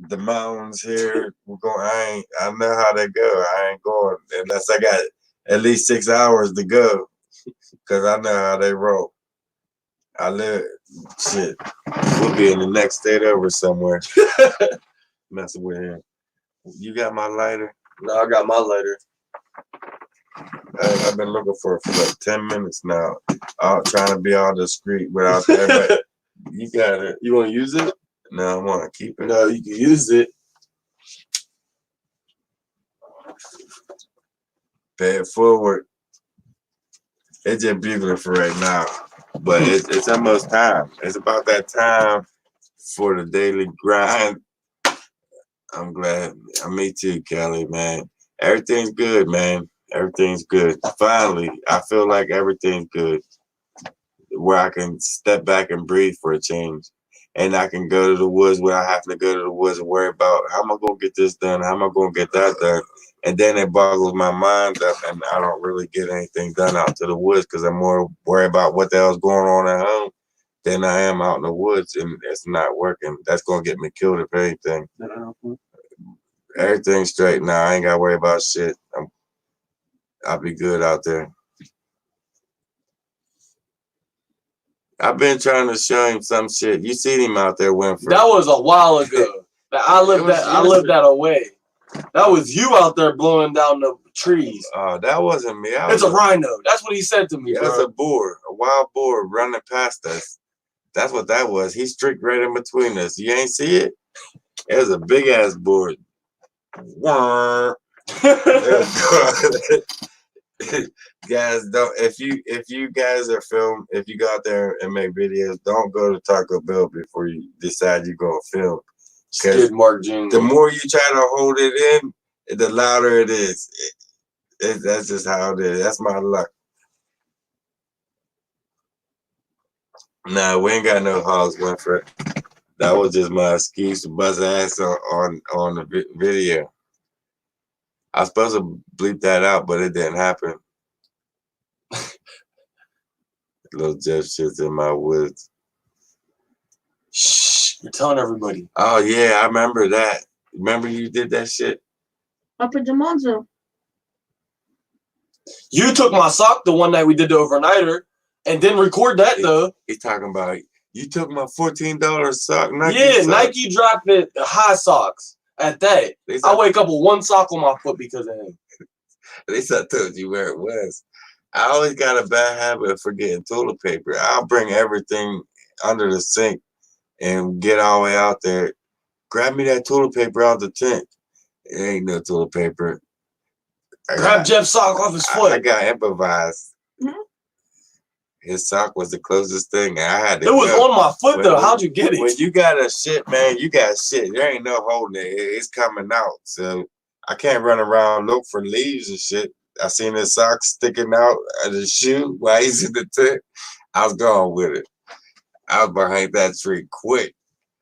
the mountains here. We're going. I know how they go. I ain't going unless I got at least 6 hours to go, because I know how they roll. I live shit. We'll be in the next state over somewhere. Messing with him. You got my lighter? No, I got my lighter. I've been looking for it for like 10 minutes now. Trying to be all discreet without that. But you got it. You want to use it? No, I want to keep it. No, you can use it. Pay it forward. It's just bugling for right now. But it's almost time. It's about that time for the daily grind. I'm glad. Me too, Kelly, man. Everything's good, man. Everything's good. Finally, I feel like everything's good. Where I can step back and breathe for a change. And I can go to the woods without having to go to the woods and worry about how am I going to get this done? How am I going to get that done? And then it boggles my mind up, and I don't really get anything done out to the woods because I'm more worried about what the hell's going on at home than I am out in the woods, and it's not working. That's going to get me killed if anything. Everything's straight now. I ain't got to worry about shit. I'll be good out there. I've been trying to show him some shit. You seen him out there, Winfrey. That was a while ago. I lived that away. That was you out there blowing down the trees. Oh, that wasn't me. It's a rhino. That's what he said to me. Yeah, it's a boar, a wild boar running past us. That's what that was. He streaked right in between us. You ain't see it? It was a big ass boar. Guys, don't if you guys are if you go out there and make videos, don't go to Taco Bell before you decide you're gonna film. Skid Mark Jr. The more you try to hold it in, the louder it is. That's just how it is. That's my luck. Nah, we ain't got no hogs, Winfrey. That was just my excuse to bust ass on the video. I was supposed to bleep that out, but it didn't happen. Little Jeff shit's in my woods. Shh, you're telling everybody. Oh, yeah, I remember that. Remember you did that shit? Up at Demonzo. You took my sock the one night we did the overnighter and didn't record that, though. He's talking about, you took my $14 sock. Nike dropped it high socks at that. I wake up with one sock on my foot because of him. At least I told you where it was. I always got a bad habit of forgetting toilet paper. I'll bring everything under the sink and get all the way out there. Grab me that toilet paper out the tent. It ain't no toilet paper. Grab Jeff's sock off his foot. I got improvised. Mm-hmm. His sock was the closest thing. I had to. It was on my foot though. How'd you get it? When you got a shit, man, you got shit. There ain't no holding it. It's coming out. So I can't run around look for leaves and shit. I seen his sock sticking out of the shoe while he's in the tent. I was gone with it. I was behind that tree quick.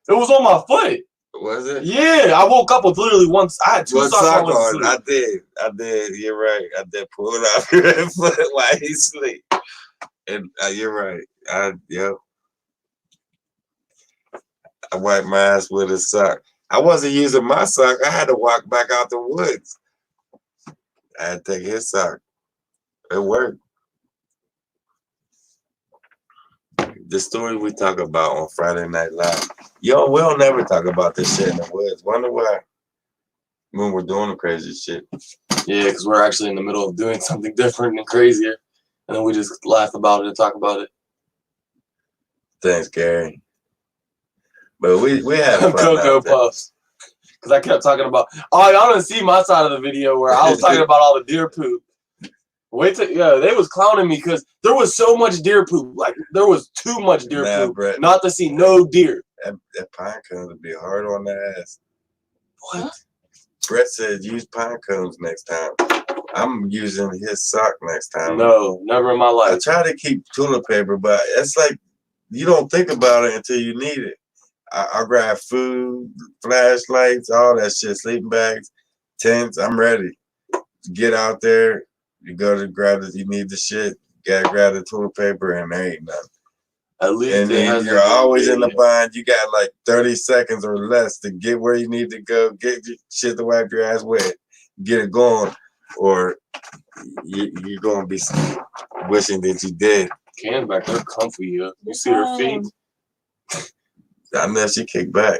It was on my foot. Was it? Yeah, I woke up with literally one. I had two socks on. I did. You're right. I did pull it off your foot while he sleep. And you're right. Yep. I wiped my ass with a sock. I wasn't using my sock. I had to walk back out the woods. I had to take his sock. It worked. The story we talk about on Friday Night Live. Yo, we'll never talk about this shit in the woods. Wonder why? When we're doing the crazy shit. Yeah, because we're actually in the middle of doing something different and crazier. And then we just laugh about it and talk about it. Thanks, Gary. But we had fun Cocoa Puffs. Because I kept talking about, y'all didn't see my side of the video where I was talking about all the deer poop. They was clowning me because there was so much deer poop. Like, there was too much deer poop. Brett, not to see no deer. That pine cone would be hard on the ass. What? Huh? Brett said use pine cones next time. I'm using his sock next time. No, never in my life. I try to keep toilet paper, but it's like you don't think about it until you need it. I grab food, flashlights, all that shit, sleeping bags, tents. I'm ready. Get out there. You go to grab it. You need the shit. You gotta grab the toilet paper, and there ain't nothing. At least and then you're always in the bind. You got like 30 seconds or less to get where you need to go. Get your shit to wipe your ass with. Get it going, or you're gonna be wishing that you did. Can back there comfy. You see her feet. I know she kicked back.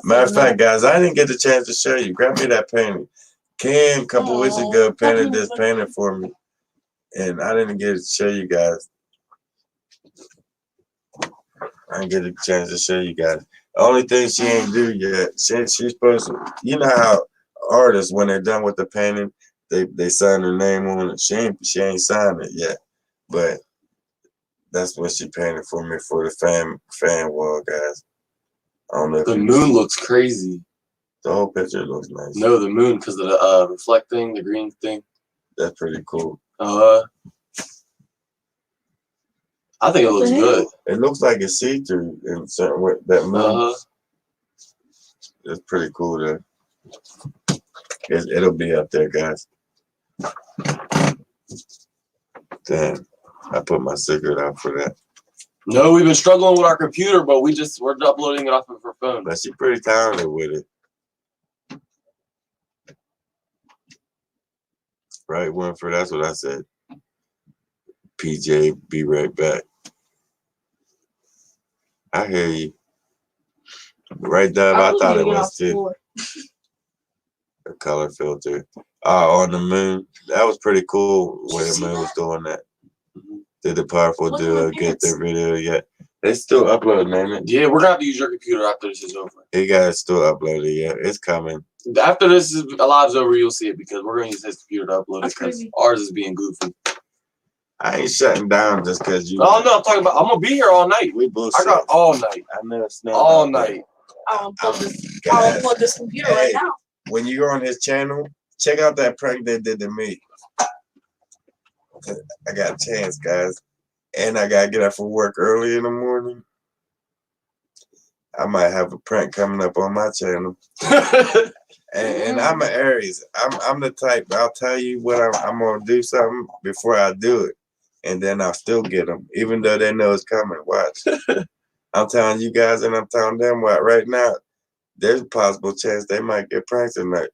Matter of fact, guys, I didn't get the chance to show you. Grab me that painting. Ken, a couple weeks ago, painted this painting for me, and I didn't get to show you guys. I didn't get a chance to show you guys. The only thing she ain't do yet, she's supposed to. You know how artists, when they're done with the painting, they sign their name on it. She ain't signed it yet, but that's what she painted for me for the fan wall, guys. I don't know if the moon looks crazy. The whole picture looks nice. No, the moon, because of the reflecting, the green thing. That's pretty cool. I think it looks good. It looks like it's see-through in certain way. That moon. It's pretty cool there. It'll be up there, guys. Damn. I put my cigarette out for that. No, we've been struggling with our computer, but we're uploading it off of her phone. But she's pretty talented with it. Right, Winfrey, that's what I said. PJ, be right back. I hear you. Right, Dub, I thought it was too. A color filter. On the moon. That was pretty cool when the moon was doing that. Did the powerful duo get their video yet? They still uploading, man. Yeah, we're gonna have to use your computer after this is over. You guys still upload it, yeah. It's coming. After this is live's over, you'll see it because we're gonna use his computer to upload it because ours is being goofy. I ain't shutting down just because you. Oh no, I'm talking about. I'm gonna be here all night. We bullshit. I got all night. I know it's not all night. I'll unplug this computer right now. When you're on his channel, check out that prank they did to me. I got a chance, guys, and I gotta get up for work early in the morning. I might have a prank coming up on my channel. and I'm an Aries. I'm the type. I'll tell you what I'm gonna do something before I do it, and then I'll still get them, even though they know it's coming. Watch. I'm telling you guys, and I'm telling them what right now. There's a possible chance they might get pranked tonight.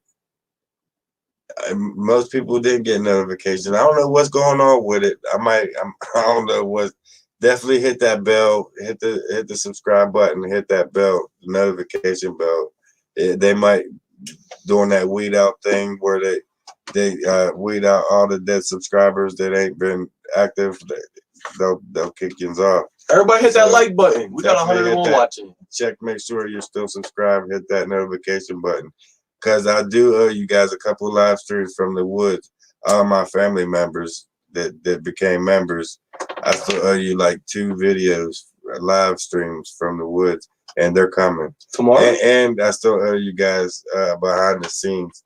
Most people didn't get notifications. I don't know what's going on with it. I don't know what. Definitely hit that bell. Hit the subscribe button. Hit that bell, the notification bell. They might doing that weed out thing where they weed out all the dead subscribers that ain't been active. They'll kick you off. Everybody hit that like button. We got 101 watching. Check, make sure you're still subscribed. Hit that notification button. Because I do owe you guys a couple live streams from the woods. All my family members that became members, I still owe you like 2 videos, live streams from the woods. And they're coming. Tomorrow? And I still owe you guys behind the scenes.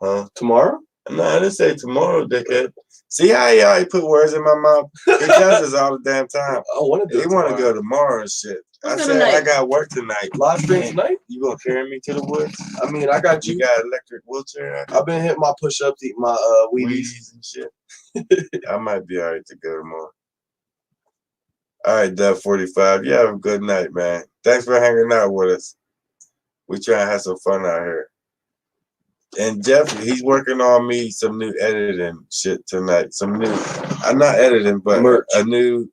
Huh? Tomorrow? No, I didn't say tomorrow, dickhead. See how he already put words in my mouth? He does this all the damn time. I want to do He want to go tomorrow and shit. I Let's go said, tonight. I got work tonight. Live stream tonight? You gonna carry me to the woods? I mean, I got You you. got electric wheelchair? I've been hitting my push-ups, eating my Wheaties. And shit. I might be alright to go tomorrow. Alright, Dub 45. You have a good night, man. Thanks for hanging out with us. We try to have some fun out here. And Jeff, he's working on me some new editing shit tonight. Some new, I'm not editing, but Merch. a new,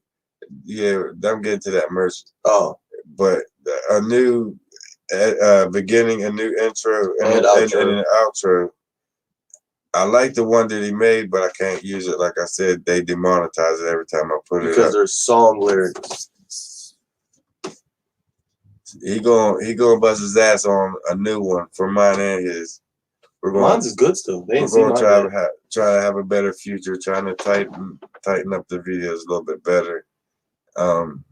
yeah, I'm getting to that merch. Oh, But a new beginning, a new intro, And an outro. I like the one that he made, but I can't use it. Like I said, they demonetize it every time I put it because up. there's song lyrics. He gonna bust his ass on a new one for mine and his. Mine's is good still. They We're ain't seen gonna mine try to have a better future. Trying to tighten up the videos a little bit better. I'm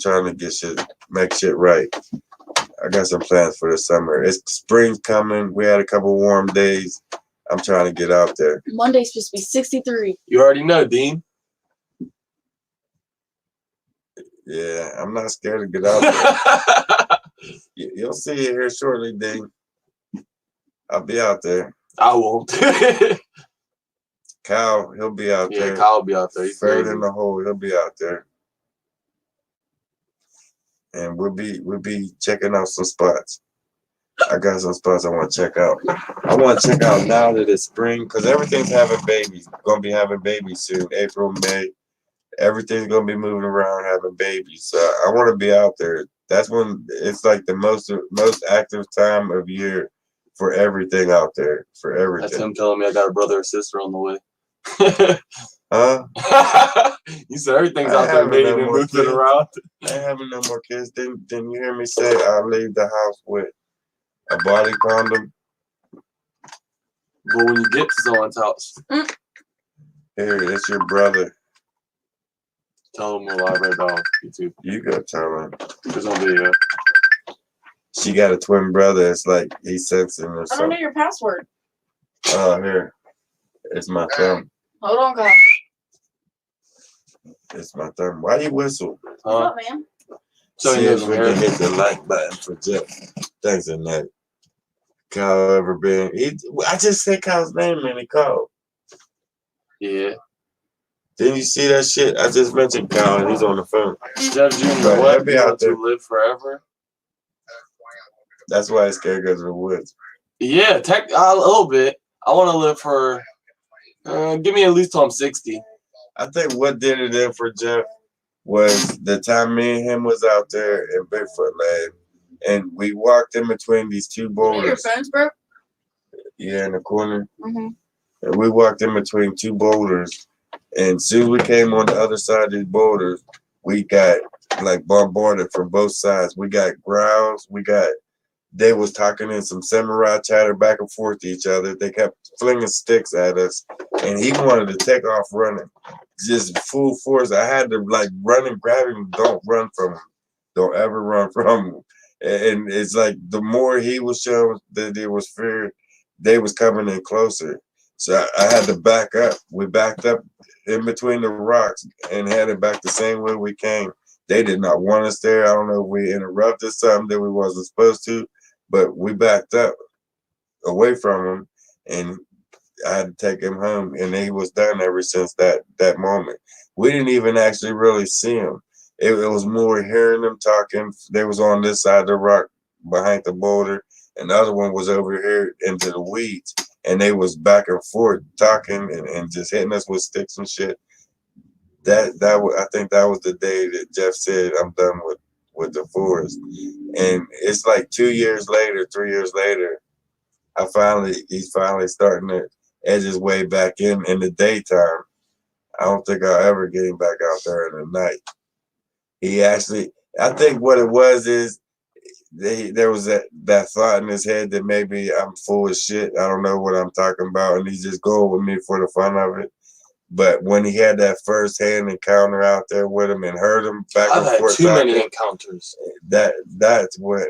trying to make shit right. I got some plans for the summer. It's spring's coming. We had a couple warm days. I'm trying to get out there. Monday's supposed to be 63. You already know, Dean. Yeah, I'm not scared to get out there. You'll see it here shortly, Dean. I'll be out there. I won't. Kyle, he'll be out there. Yeah, Kyle will be out there. He's Third crazy. in the hole, he'll be out there. And we'll be checking out some spots. I got some spots I want to check out. I want to check out now that it's spring because everything's having babies. Gonna be having babies soon. April, May. Everything's gonna be moving around having babies. So I want to be out there. That's when it's like the most active time of year for everything out there. For everything. That's him telling me I got a brother or sister on the way. Huh? You said everything's I out there ain't mating having and no more moving kids. around. I ain't having no more kids. Didn't you hear me say I'll leave the house with a body condom? But when you get to someone's house, Here, it's your brother. tell them we're live right now on YouTube. You go tell him. There's no video. She got a twin brother. It's like he's sensing or I don't know something. your password. Oh, here. It's my thumb. Hold on, Kyle. It's my thumb. Why you whistle? What's Huh? up, man? So he See knows if I'm we here. can hit the like button for Jeff. Thanks, Annette. Kyle ever been? I just said Kyle's name and he called. Yeah. Didn't you see that shit? I just mentioned Kyle and he's on the phone. Jeff Jr. But What? he'll be You out want there. to live forever? That's why he's scared to go to the woods. Yeah, a little bit. I want to live for. Give me at least till I'm 60. I think what did it in for Jeff was the time me and him was out there in Bigfoot land, and we walked in between these two Your boulders. phone's broke? Yeah, in the corner. Mm-hmm. And we walked in between two boulders, and as soon as we came on the other side of these boulders, we got like bombarded from both sides. We got growls. They was talking in some samurai chatter back and forth to each other. They kept flinging sticks at us, and he wanted to take off running, just full force. I had to like run and grab him. Don't run from him. Don't ever run from him. And it's like the more he was showing that there was fear, they was coming in closer. So I had to back up. We backed up in between the rocks and headed back the same way we came. They did not want us there. I don't know if we interrupted something that we wasn't supposed to, but we backed up away from him, and I had to take him home. And he was done ever since that moment. We didn't even actually really see him. It was more hearing them talking. They was on this side of the rock behind the boulder, and the other one was over here into the weeds. And they was back and forth talking and just hitting us with sticks and shit. I think that was the day that Jeff said, I'm done with the forest. And it's like 2 years later, 3 years later, he's finally starting to edge his way back in the daytime. I don't think I'll ever get him back out there in the night. He actually, I think what it was is there was that thought in his head that maybe I'm full of shit. I don't know what I'm talking about, and he's just going with me for the fun of it. But when he had that first-hand encounter out there with him and heard him back I've and had forth, too many encounters. that's what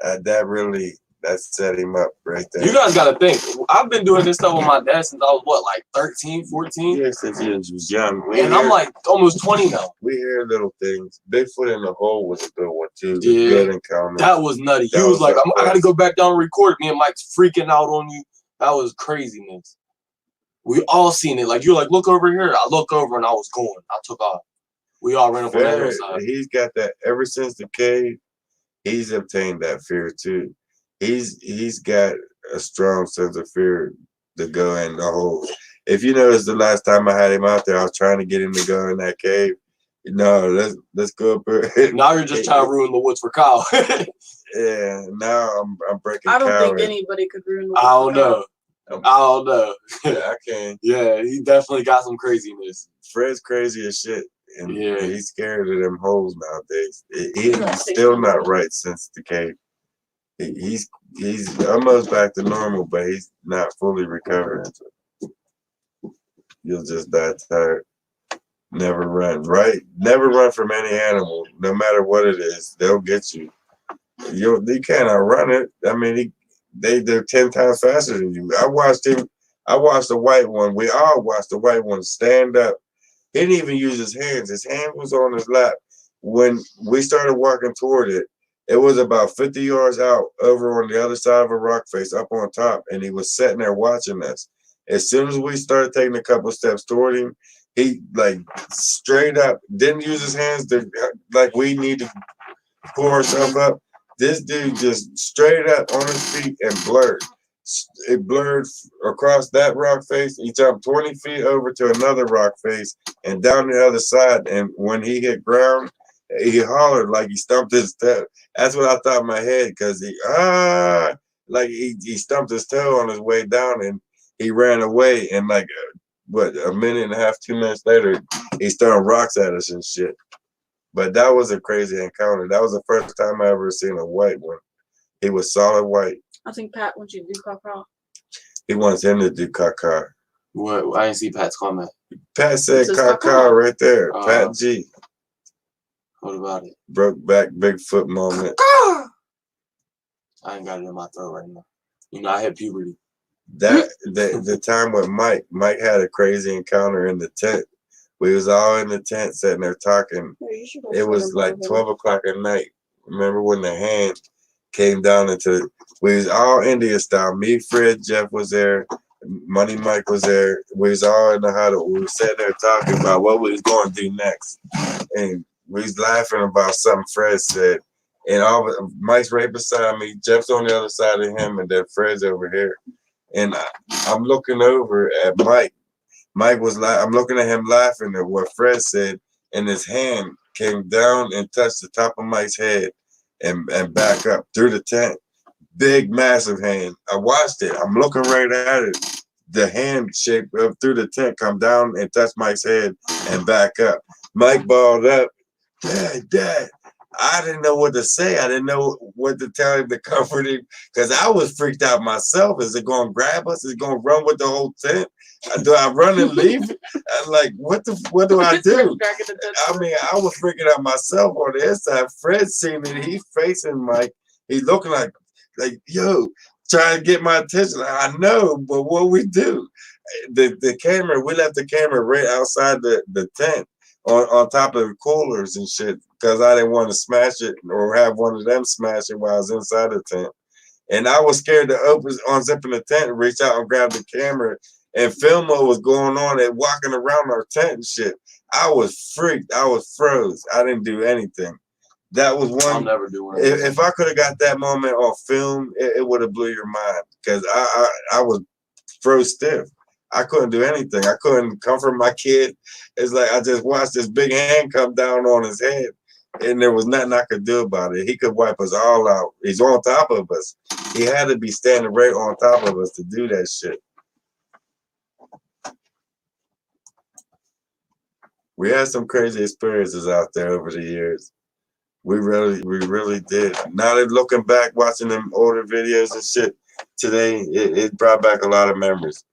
that really that set him up right there. You guys gotta think. I've been doing this stuff with my dad since I was what, like 13, 14? Yeah, since he was young. And I'm like almost 20 now. We hear little things. Bigfoot in the hole was a good one too. Yeah, good encounter. That was nutty. That He was like, I gotta best. go back down and record. Me and Mike's freaking out on you. That was craziness. We all seen it. Like, you're like, look over here. I look over and I was going. I took off. We all ran up on the other side. He's got that ever since the cave. He's obtained that fear too. He's got a strong sense of fear to go in the hole. If you notice, the last time I had him out there, I was trying to get him to go in that cave. No, let's go up here. Now you're just trying to ruin the woods for Kyle. Yeah, now I'm breaking. I don't think anybody could ruin the woods. I don't know. Yeah, I can. Yeah, he definitely got some craziness. Fred's crazy as shit. And Yeah. he's scared of them holes nowadays. He's still not right since the cave. He's almost back to normal, but he's not fully recovered. You'll just die tired. Never run, right? Never run from any animal, no matter what it is. They'll get you. You can't outrun it. I mean, they're 10 times faster than you. I watched the white one. We all watched the white one stand up. He didn't even use his hands. His hand was on his lap. When we started walking toward it, it was about 50 yards out over on the other side of a rock face up on top, and he was sitting there watching us. As soon as we started taking a couple steps toward him, he like straight up didn't use his hands like we need to pull ourselves up. This dude just straight up on his feet and blurred. It blurred across that rock face. He jumped 20 feet over to another rock face and down the other side. And when he hit ground, he hollered like he stumped his toe. That's what I thought in my head, because like he stumped his toe on his way down and he ran away. And like, a minute and a half, 2 minutes later, he's throwing rocks at us and shit. But that was a crazy encounter. That was the first time I ever seen a white one. He was solid white. I think Pat wants you to do caca. He wants him to do caca. What? I didn't see Pat's comment. Pat said caca right there. Pat G. What about it? Broke back Bigfoot moment. I ain't got it in my throat right now. You know, I had puberty. The time with Mike had a crazy encounter in the tent. We was all in the tent sitting there talking. It was like 12 o'clock at night. Remember when the hand came down into, we was all India style. Me, Fred, Jeff was there. Money Mike was there. We was all in the huddle. We was sitting there talking about what we was going to do next. And we was laughing about something Fred said. And Mike's right beside me. Jeff's on the other side of him. And then Fred's over here. And I'm looking over at Mike. Mike was I'm looking at him laughing at what Fred said, and his hand came down and touched the top of Mike's head and back up through the tent. Big, massive hand. I watched it. I'm looking right at it. The hand shape up through the tent come down and touch Mike's head and back up. Mike balled up. Dad. I didn't know what to say. I didn't know what to tell him to comfort him, because I was freaked out myself. Is it going to grab us? Is it going to run with the whole tent? Do I run and leave? I'm like, what do I do? I mean, I was freaking out myself on the inside. Fred seen it. He's facing Mike. He's looking like, yo, trying to get my attention. I know, but what we do? The camera, we left the camera right outside the tent on top of the coolers and shit, because I didn't want to smash it or have one of them smash it while I was inside the tent. And I was scared to unzipping the tent and reach out and grab the camera and film what was going on and walking around our tent and shit. I was freaked. I was froze. I didn't do anything. That was one. I'll never do one. If I could have got that moment on film, it would have blew your mind, because I was froze stiff. I couldn't do anything. I couldn't comfort my kid. It's like I just watched this big hand come down on his head, and there was nothing I could do about it. He could wipe us all out. He's on top of us. He had to be standing right on top of us to do that shit. We had some crazy experiences out there over the years. We really did. Now that looking back, watching them older videos and shit today, it brought back a lot of memories.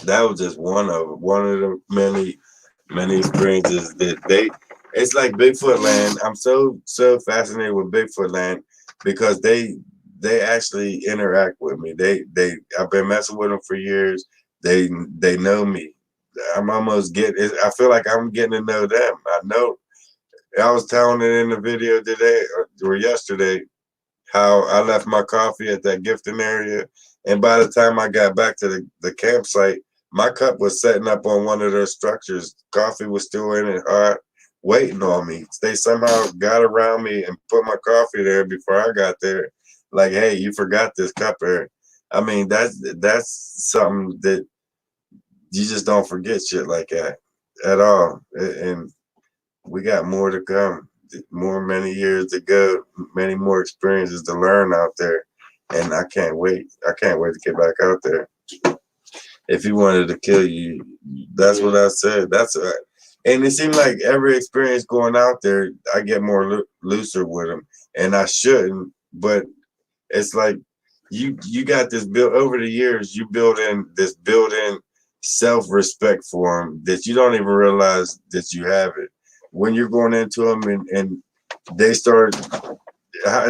That was just one of the many experiences that It's like Bigfoot land. I'm so fascinated with Bigfoot land because they actually interact with me. I've been messing with them for years. They know me. I'm almost getting. I feel like I'm getting to know them. I know. I was telling it in the video today or yesterday how I left my coffee at that gifting area, and by the time I got back to the campsite, my cup was setting up on one of their structures. Coffee was still in it hot, waiting on me. They somehow got around me and put my coffee there before I got there. Like, hey, you forgot this cup here. I mean, that's something that you just don't forget shit like that at all. And we got more to come, many years to go, many more experiences to learn out there. And I can't wait. I can't wait to get back out there. If he wanted to kill you, that's what I said. That's right. And it seemed like every experience going out there, I get more looser with him, and I shouldn't. But it's like you got this built over the years. You build in this built-in self-respect for him that you don't even realize that you have it. When you're going into them and they start,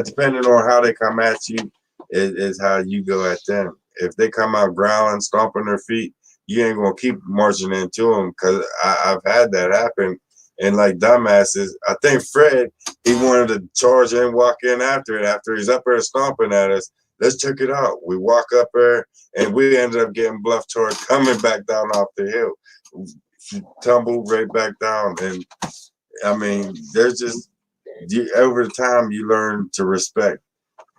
depending on how they come at you, is how you go at them. If they come out growling, stomping their feet, you ain't gonna keep marching into them because I've had that happen. And like dumbasses, I think Fred, he wanted to charge and walk in after it. After he's up there stomping at us, let's check it out. We walk up there and we ended up getting bluff charged coming back down off the hill. She tumbled right back down. And I mean, there's just over time you learn to respect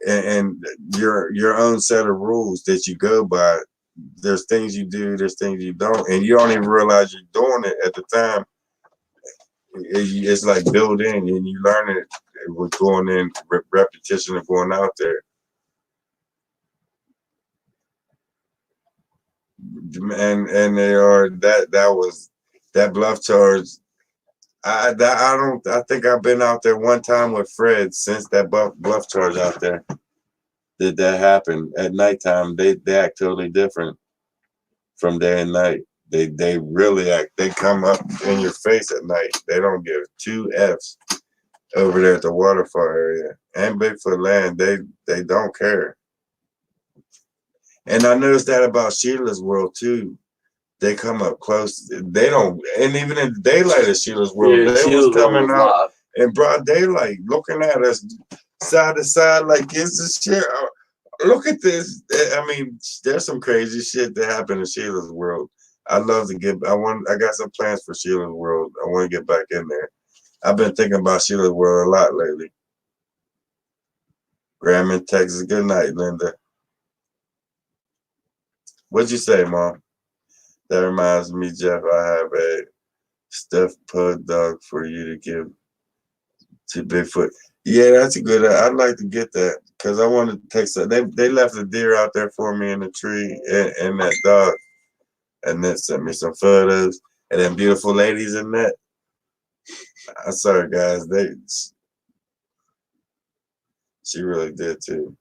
and your own set of rules that you go by. There's things you do, there's things you don't, and you don't even realize you're doing it at the time. It's like built in, and you learn it with going in repetition of going out there. And they are that was that bluff charge. I think I've been out there one time with Fred since that bluff charge out there. Did that happen at nighttime? They act totally different from day and night. They really act. They come up in your face at night. They don't give two F's over there at the waterfall area and Bigfoot land. They don't care. And I noticed that about Sheila's world too. They come up close. They don't, and even in the daylight of Sheila's world, Yeah, they Sheila's was coming was out live. in broad daylight, looking at us side to side like this is shit. Look at this. I mean, there's some crazy shit that happened in Sheila's world. I love to get. I got some plans for Sheila's world. I want to get back in there. I've been thinking about Sheila's world a lot lately. Graham in Texas. Good night, Linda. What'd you say, Mom? That reminds me, Jeff. I have a stuffed pug dog for you to give to Bigfoot. Yeah, that's a good. I'd like to get that because I want to take some. They left a deer out there for me in the tree and that dog, and then sent me some photos and then beautiful ladies in that. I'm sorry, guys. She really did too.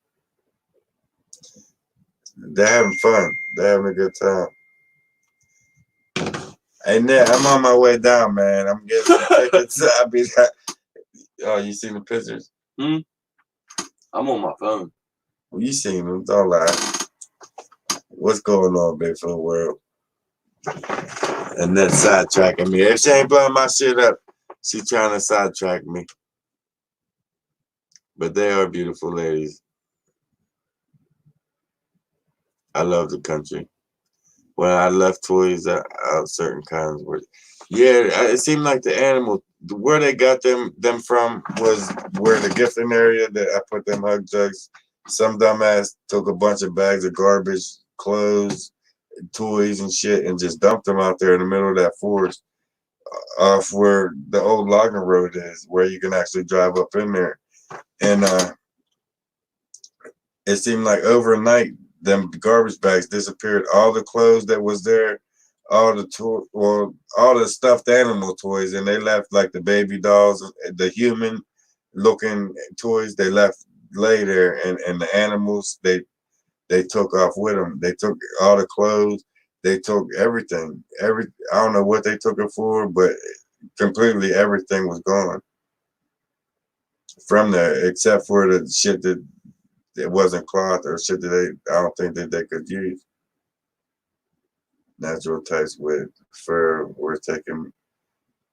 They're having fun. They're having a good time. Hey, Ned, I'm on my way down, man. I'm getting some tickets. I'll be. Oh, you seen the pictures? I'm on my phone. Well, you seen them. Don't lie. What's going on, Bigfoot world? And then sidetracking me. If she ain't blowing my shit up, she trying to sidetrack me. But they are beautiful ladies. I love the country. When I left toys out certain kinds were, yeah, it seemed like the animal where they got them from was where the gifting area that I put them hug jugs. Some dumbass took a bunch of bags of garbage, clothes, toys and shit and just dumped them out there in the middle of that forest off where the old logging road is, where you can actually drive up in there. And it seemed like overnight them garbage bags disappeared. All the clothes that was there, all the stuffed animal toys, and they left like the baby dolls, the human looking toys, they left lay there, and the animals they took off with them. They took all the clothes. They took everything. I don't know what they took it for, but completely everything was gone from there, except for the shit that it wasn't cloth or shit that I don't think that they could use. Natural types with fur. We're taking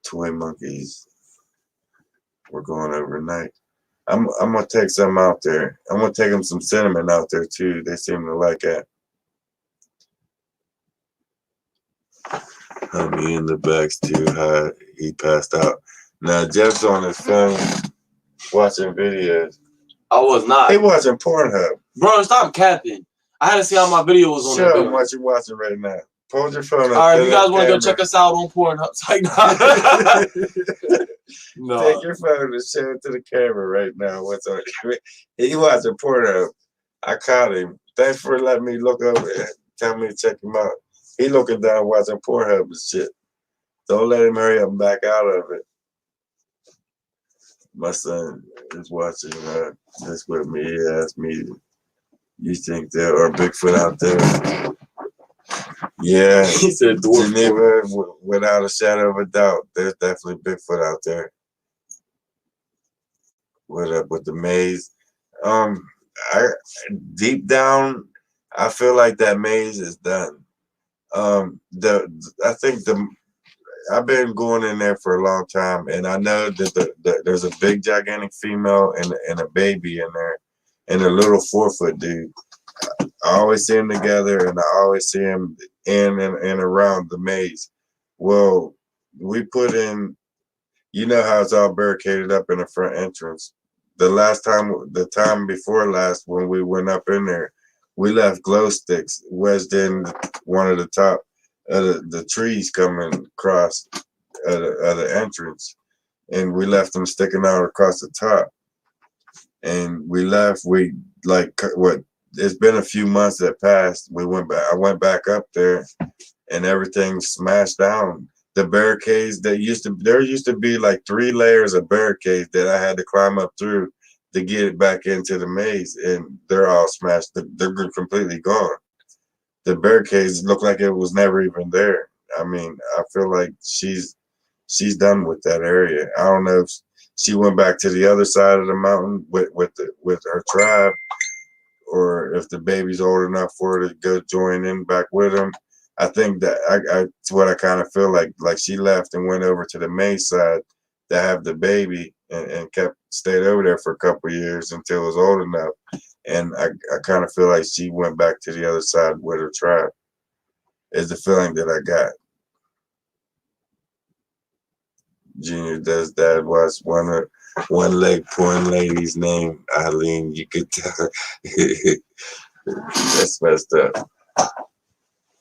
toy monkeys. We're going overnight. I'm gonna take some out there. I'm gonna take them some cinnamon out there too. They seem to like it. Me in the back's too high. He passed out. Now Jeff's on his phone watching videos. I was not. He watching Pornhub. Bro, stop capping. I had to see how my video was on Show there. him what you're watching right now. Hold your phone up. All right, if you guys want to go check us out on Pornhub, it's like, no. Take your phone and show it to the camera right now. What's on? He watching Pornhub. I caught him. Thanks for letting me look over and tell me to check him out. He looking down watching Pornhub and shit. Don't let him hurry up and back out of it. My son is watching this with me. He asked me, "You think there are Bigfoot out there?" Yeah, He said, Geneva, without a shadow of a doubt, there's definitely Bigfoot out there. What up with the maze? I deep down, I feel like that maze is done. I think I've been going in there for a long time, and I know that there's a big gigantic female and a baby in there, and a little 4-foot dude. I always see them together, and I always see them in and around the maze. Well, we put in, you know how it's all barricaded up in the front entrance. The time before last, when we went up in there, we left glow sticks wedged in one of the top of the trees coming across the entrance, and we left them sticking out across the top. And we left. It's been a few months that passed. I went back up there, and everything smashed down. The barricades there used to be like 3 layers of barricades that I had to climb up through to get it back into the maze, and they're all smashed. They're completely gone. The barricades look like it was never even there. I mean, I feel like she's done with that area. I don't know if she went back to the other side of the mountain with her tribe, or if the baby's old enough for her to go join in back with them. I think that it's what I kind of feel like she left and went over to the main side to have the baby, and stayed over there for a couple of years until it was old enough. And I kind of feel like she went back to the other side with her tribe, is the feeling that I got. Junior does that. Was one leg porn lady's name Eileen. You could tell. That's messed up.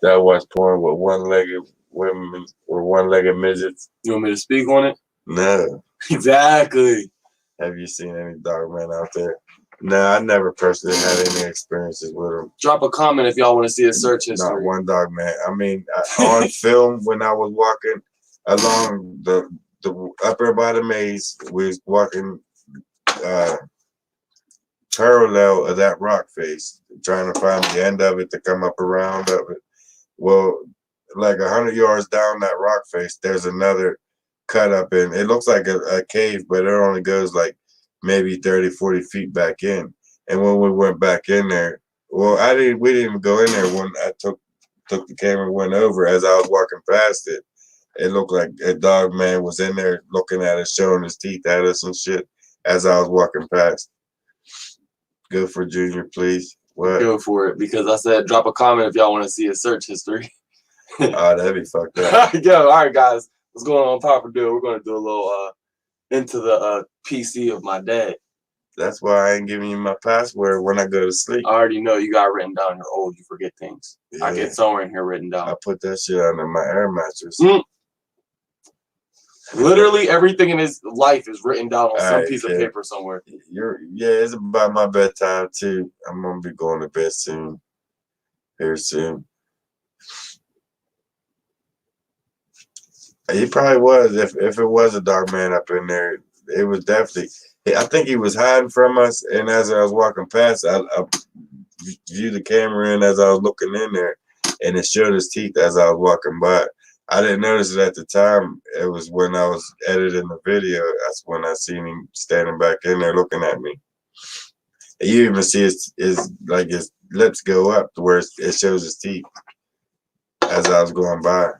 That watch porn with one-legged women or one-legged midgets. You want me to speak on it? No. Exactly. Have you seen any dog men out there? No, I never personally had any experiences with them. Drop a comment if y'all want to see a search history. Not one dog man. I mean, on film, when I was walking along the upper by the maze, we was walking parallel of that rock face, trying to find the end of it to come up around of it. Well, like 100 yards down that rock face, there's another cut up in. It looks like a cave, but it only goes like maybe 30, 40 feet back in. And when we went back in there, well, we didn't even go in there. When I took the camera and went over, as I was walking past it, it looked like a dog man was in there looking at us, showing his teeth at us and shit as I was walking past. Go for Junior, please. What? Go for it, because I said drop a comment if y'all want to see a search history. Oh, that'd be fucked up. Yo, all right, guys. What's going on, Papa Dude? We're going to do a little into the PC of my dad. That's why I ain't giving you my password when I go to sleep. I already know you got written down. You're old. You forget things. Yeah. I get somewhere in here written down. I put that shit under my air mattress. Literally everything in his life is written down on some piece of paper somewhere. It's about my bedtime too. I'm gonna be going to bed soon. Here soon. He probably was. If it was a dog man up in there, it was definitely. I think he was hiding from us. And as I was walking past, I viewed the camera in as I was looking in there, and it showed his teeth as I was walking by. I didn't notice it at the time. It was when I was editing the video. That's when I seen him standing back in there looking at me. And you even see his lips go up to where it shows his teeth as I was going by.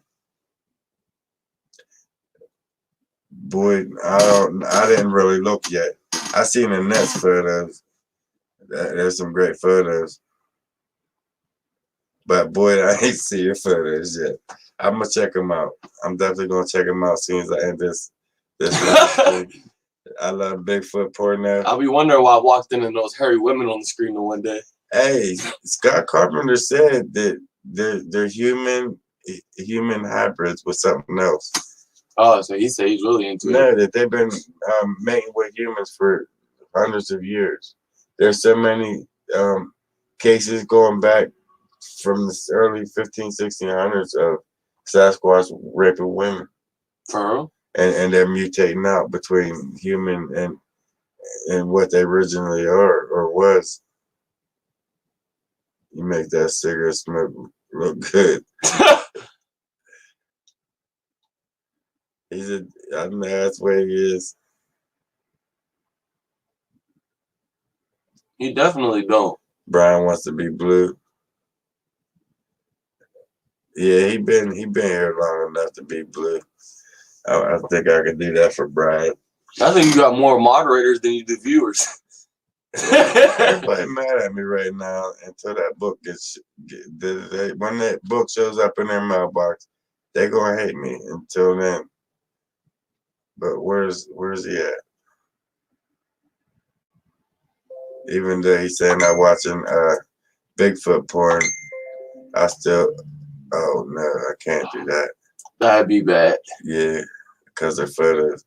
Boy, I didn't really look yet. I seen the next photos. There's some great photos. But boy, I ain't seen your photos yet. I'm gonna check them out. I'm definitely gonna check them out as soon as I end this thing. I love Bigfoot Porno. I'll be wondering why I walked in and those hairy women on the screen the one day. Hey, Scott Carpenter said that they're human hybrids with something else. Oh, so he said he's really into it. No, that they've been mating with humans for hundreds of years. There's so many cases going back from the early 1600s of Sasquatch raping women. For real? And they're mutating out between human and what they originally are or was. You make that cigarette smoke look good. I know that's the way he is. You definitely don't. Brian wants to be blue. Yeah, he been here long enough to be blue. I think I could do that for Brian. I think you got more moderators than you do viewers. Everybody mad at me right now until that book when that book shows up in their mailbox, they gonna hate me until then. But where's he at? Even though he's saying I'm watching Bigfoot porn, I still oh no, I can't do that. That'd be bad. Yeah, because they're photos.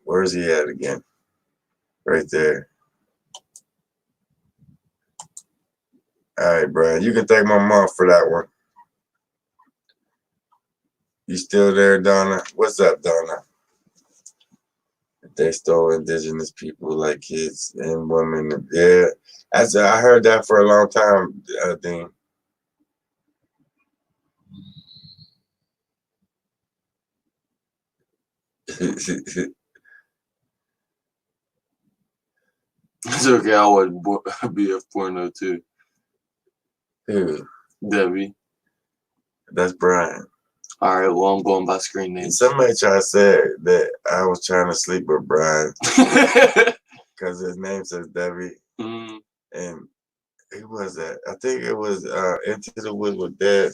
Where's he at again? Right there. All right, Brian, you can thank my mom for that one. You still there, Donna? What's up, Donna? They stole indigenous people like kids and women. Yeah, I heard that for a long time, Dean. It's okay. I would be a porno too. Who? Debbie. That's Brian. All right. Well, I'm going by screen names. Somebody tried to say that I was trying to sleep with Brian because his name says Debbie. Mm. And who was that? I think it was Into the Woods with Dad.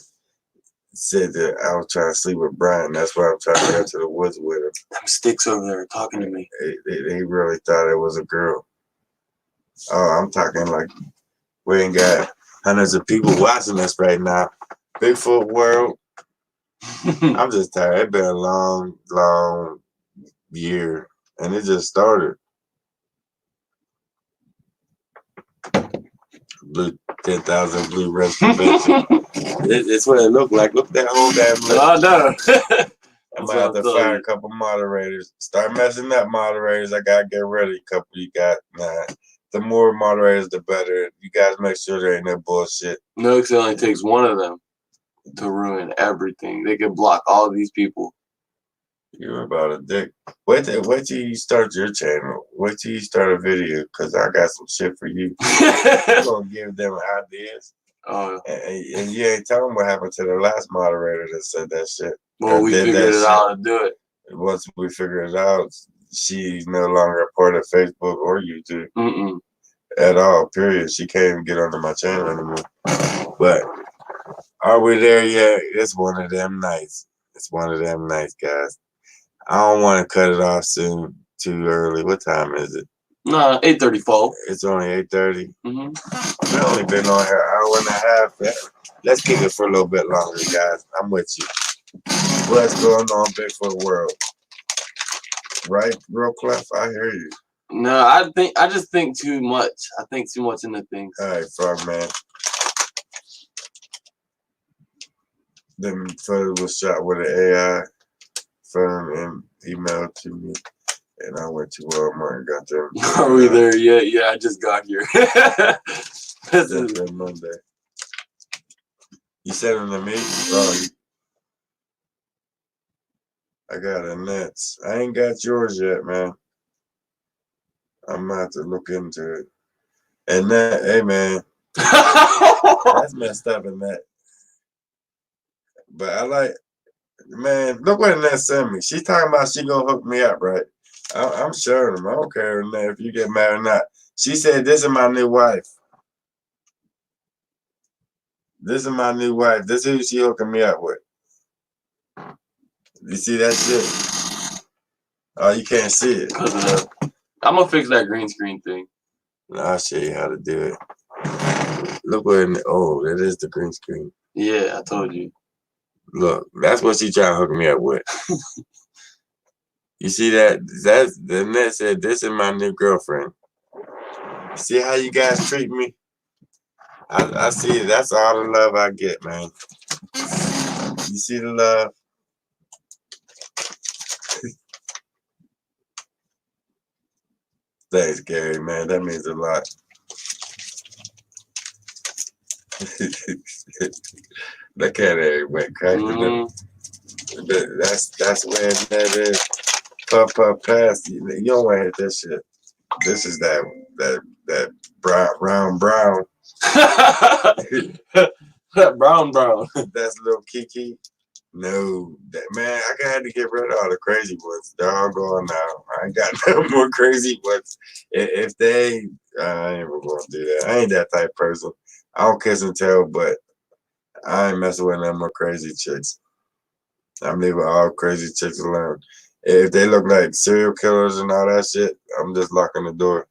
Said that I was trying to sleep with Brian. That's why I'm trying to go to the woods with him. Them sticks over there talking to me. They really thought it was a girl. Oh, I'm talking like we ain't got hundreds of people watching us right now. Bigfoot world. I'm just tired. It's been a long, long year, and it just started. Blue 10,000 blue rest convention. It's what it looked like. Look at that whole damn list. I know. I'm gonna have to fire a couple moderators. Start messing up moderators. I gotta get rid of a couple you got. Nah. The more moderators, the better. You guys make sure there ain't no bullshit. No, it only takes one of them to ruin everything. They can block all of these people. You're about a dick. Wait till you start your channel. Wait till you start a video, because I got some shit for you. I'm gonna give them ideas. And you ain't tell them what happened to the last moderator that said that shit. Well, we figured it out to do it. Once we figured it out, she's no longer a part of Facebook or YouTube at all, period. She can't even get onto my channel anymore. But are we there yet? It's one of them nights. It's one of them nights, guys. I don't want to cut it off soon, too early. What time is it? No, 8:34. It's only 8:30. We've only been on here an hour and a half. Let's keep it for a little bit longer, guys. I'm with you. What's going on, Bigfoot world? Right, real Clef? I hear you. No, I just think too much. I think too much into things. All right, Frogman. Them photos was shot with an AI phone and emailed to me, and I went to Walmart and got them. Are we there yet? Yeah, I just got here. That's Monday. You sent them to me? Oh, I got a Nets. I ain't got yours yet, man. I'm gonna have to look into it. And that, hey man, that's messed up in that. But I like, man, look what Annette sent me. She's talking about she gonna hook me up, right? I'm showing them. I don't care, Annette, if you get mad or not. She said, "This is my new wife. This is my new wife. This is who she hooking me up with." You see that shit? Oh, you can't see it. I'm gonna fix that green screen thing. I'll show you how to do it. Look what oh, that is the green screen. Yeah, I told you. Look, that's what she trying to hook me up with. You see that? That's the net said, "This is my new girlfriend." See how you guys treat me? I see it. That's all the love I get, man. You see the love? Thanks, Gary, man. That means a lot. Look at it, went crazy. That's where that is. Puff pass. You don't want to hit this shit. This is that brown. brown. That's little Kiki. No, man, I had to get rid of all the crazy ones. They're all gone now. I ain't got no more crazy ones. If they, I ain't even gonna do that. I ain't that type of person. I don't kiss and tell, but I ain't messing with no more crazy chicks. I'm leaving all crazy chicks alone. If they look like serial killers and all that shit, I'm just locking the door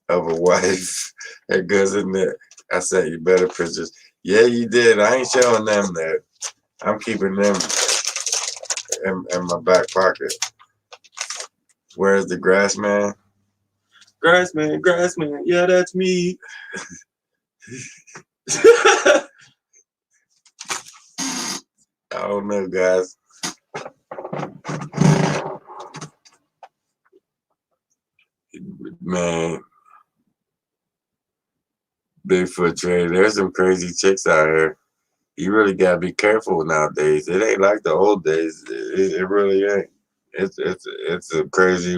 of a wife that goes in there. I sent you better pictures. Yeah, you did. I ain't showing them that. I'm keeping them in my back pocket. Where's the grass man? Grass man. Yeah, that's me. I don't know, guys. Man, Bigfoot trade. There's some crazy chicks out here. You really gotta be careful nowadays. It ain't like the old days. It really ain't. It's a crazy.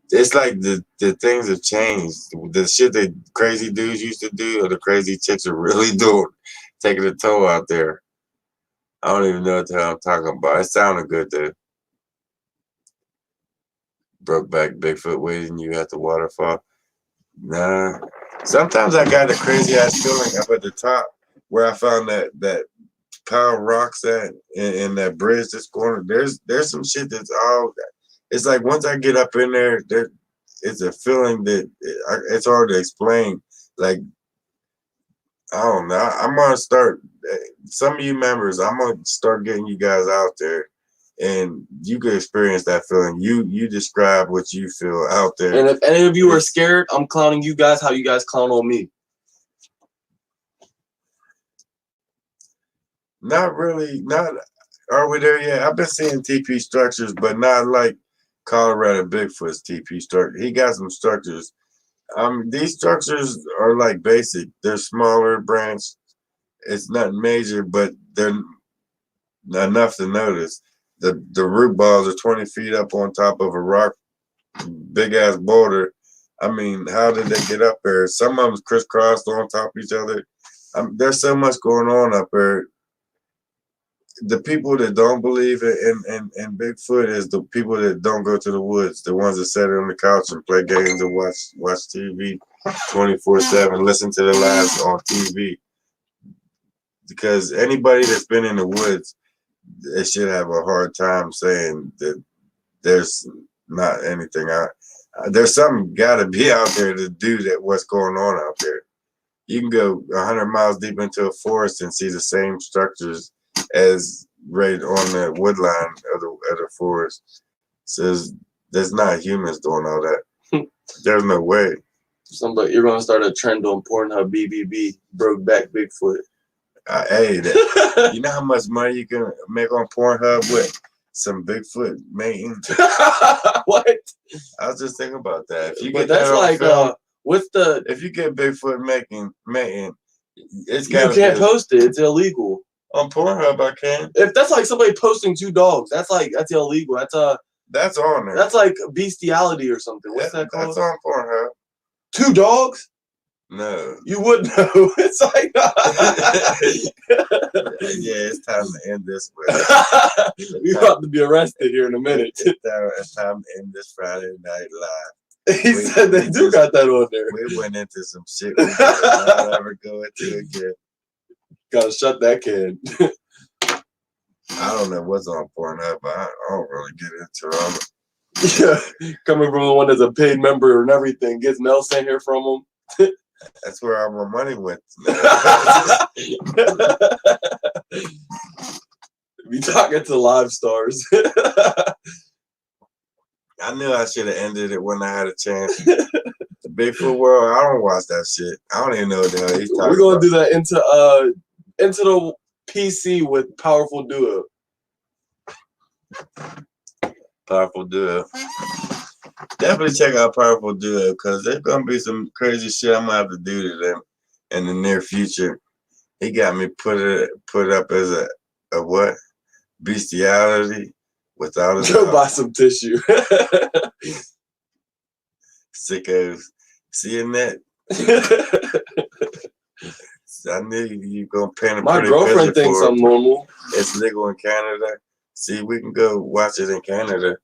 It's like the things have changed. The shit that crazy dudes used to do, or the crazy chicks are really doing, taking a toll out there. I don't even know what the hell I'm talking about. It sounded good though. Broke back Bigfoot waiting you at the waterfall. Nah. Sometimes I got a crazy ass feeling up at the top where I found that pile of rocks at in that bridge that's going. There's some shit that's all. It's like once I get up in there, it's a feeling that it's hard to explain. Like I don't know. I'm gonna start. Some of you members, I'm gonna start getting you guys out there, and you can experience that feeling. You describe what you feel out there. And if any of you are scared, I'm clowning you guys how you guys clown on me. Not really. Not. Are we there yet? I've been seeing TP structures, but not like Colorado Bigfoot's TP structure. He got some structures. These structures are like basic. They're smaller branch. It's not major, but they're enough to notice. The root balls are 20 feet up on top of a rock, big ass boulder. I mean, how did they get up there? Some of them crisscrossed on top of each other. There's so much going on up there. The people that don't believe in Bigfoot is the people that don't go to the woods. The ones that sit on the couch and play games and watch TV 24/7, listen to the lives on TV. Because anybody that's been in the woods, they should have a hard time saying that there's not anything out. There's something got to be out there to do that. What's going on out there? You can go 100 miles deep into a forest and see the same structures as right on the wood line of the forest. Says there's not humans doing all that. There's no way. You're gonna start a trend on Pornhub. BBB broke back Bigfoot. Hey, you know how much money you can make on Pornhub with some Bigfoot mating? What? I was just thinking about that. If you But get that's that like film, what's the? if you get Bigfoot mating, it's You gotta can't be, post it. It's illegal. On Pornhub, I can. If that's like somebody posting 2 dogs, that's illegal. That's on there. That's like bestiality or something. What's that called? That's on Pornhub. 2 dogs? No. You would know. It's like yeah, it's time to end this way. We're about to be arrested here in a minute. It's time to end this Friday Night Live. He said they do got that on there. We went into some shit we will not ever go into again. Gotta shut that can. I don't know what's on Pornhub, but I don't really get into it. Yeah, coming from the one that's a paid member and everything, gets mail sent here from them. That's where all my money went. Be talking to live stars. I knew I should have ended it when I had a chance. The Bigfoot world, I don't watch that shit. I don't even know what the hell he's talking about. We're gonna do that into the PC with Powerful Duo. Powerful Duo. Definitely check out Powerful Duo because there's gonna be some crazy shit I'm gonna have to do to them in the near future. He got me put up as a what? Bestiality without a Go buy some tissue. Sickos. Seeing that? I knew you gonna paint a My pretty girlfriend picture thinks for I'm normal. It's legal in Canada. See, we can go watch it in Canada.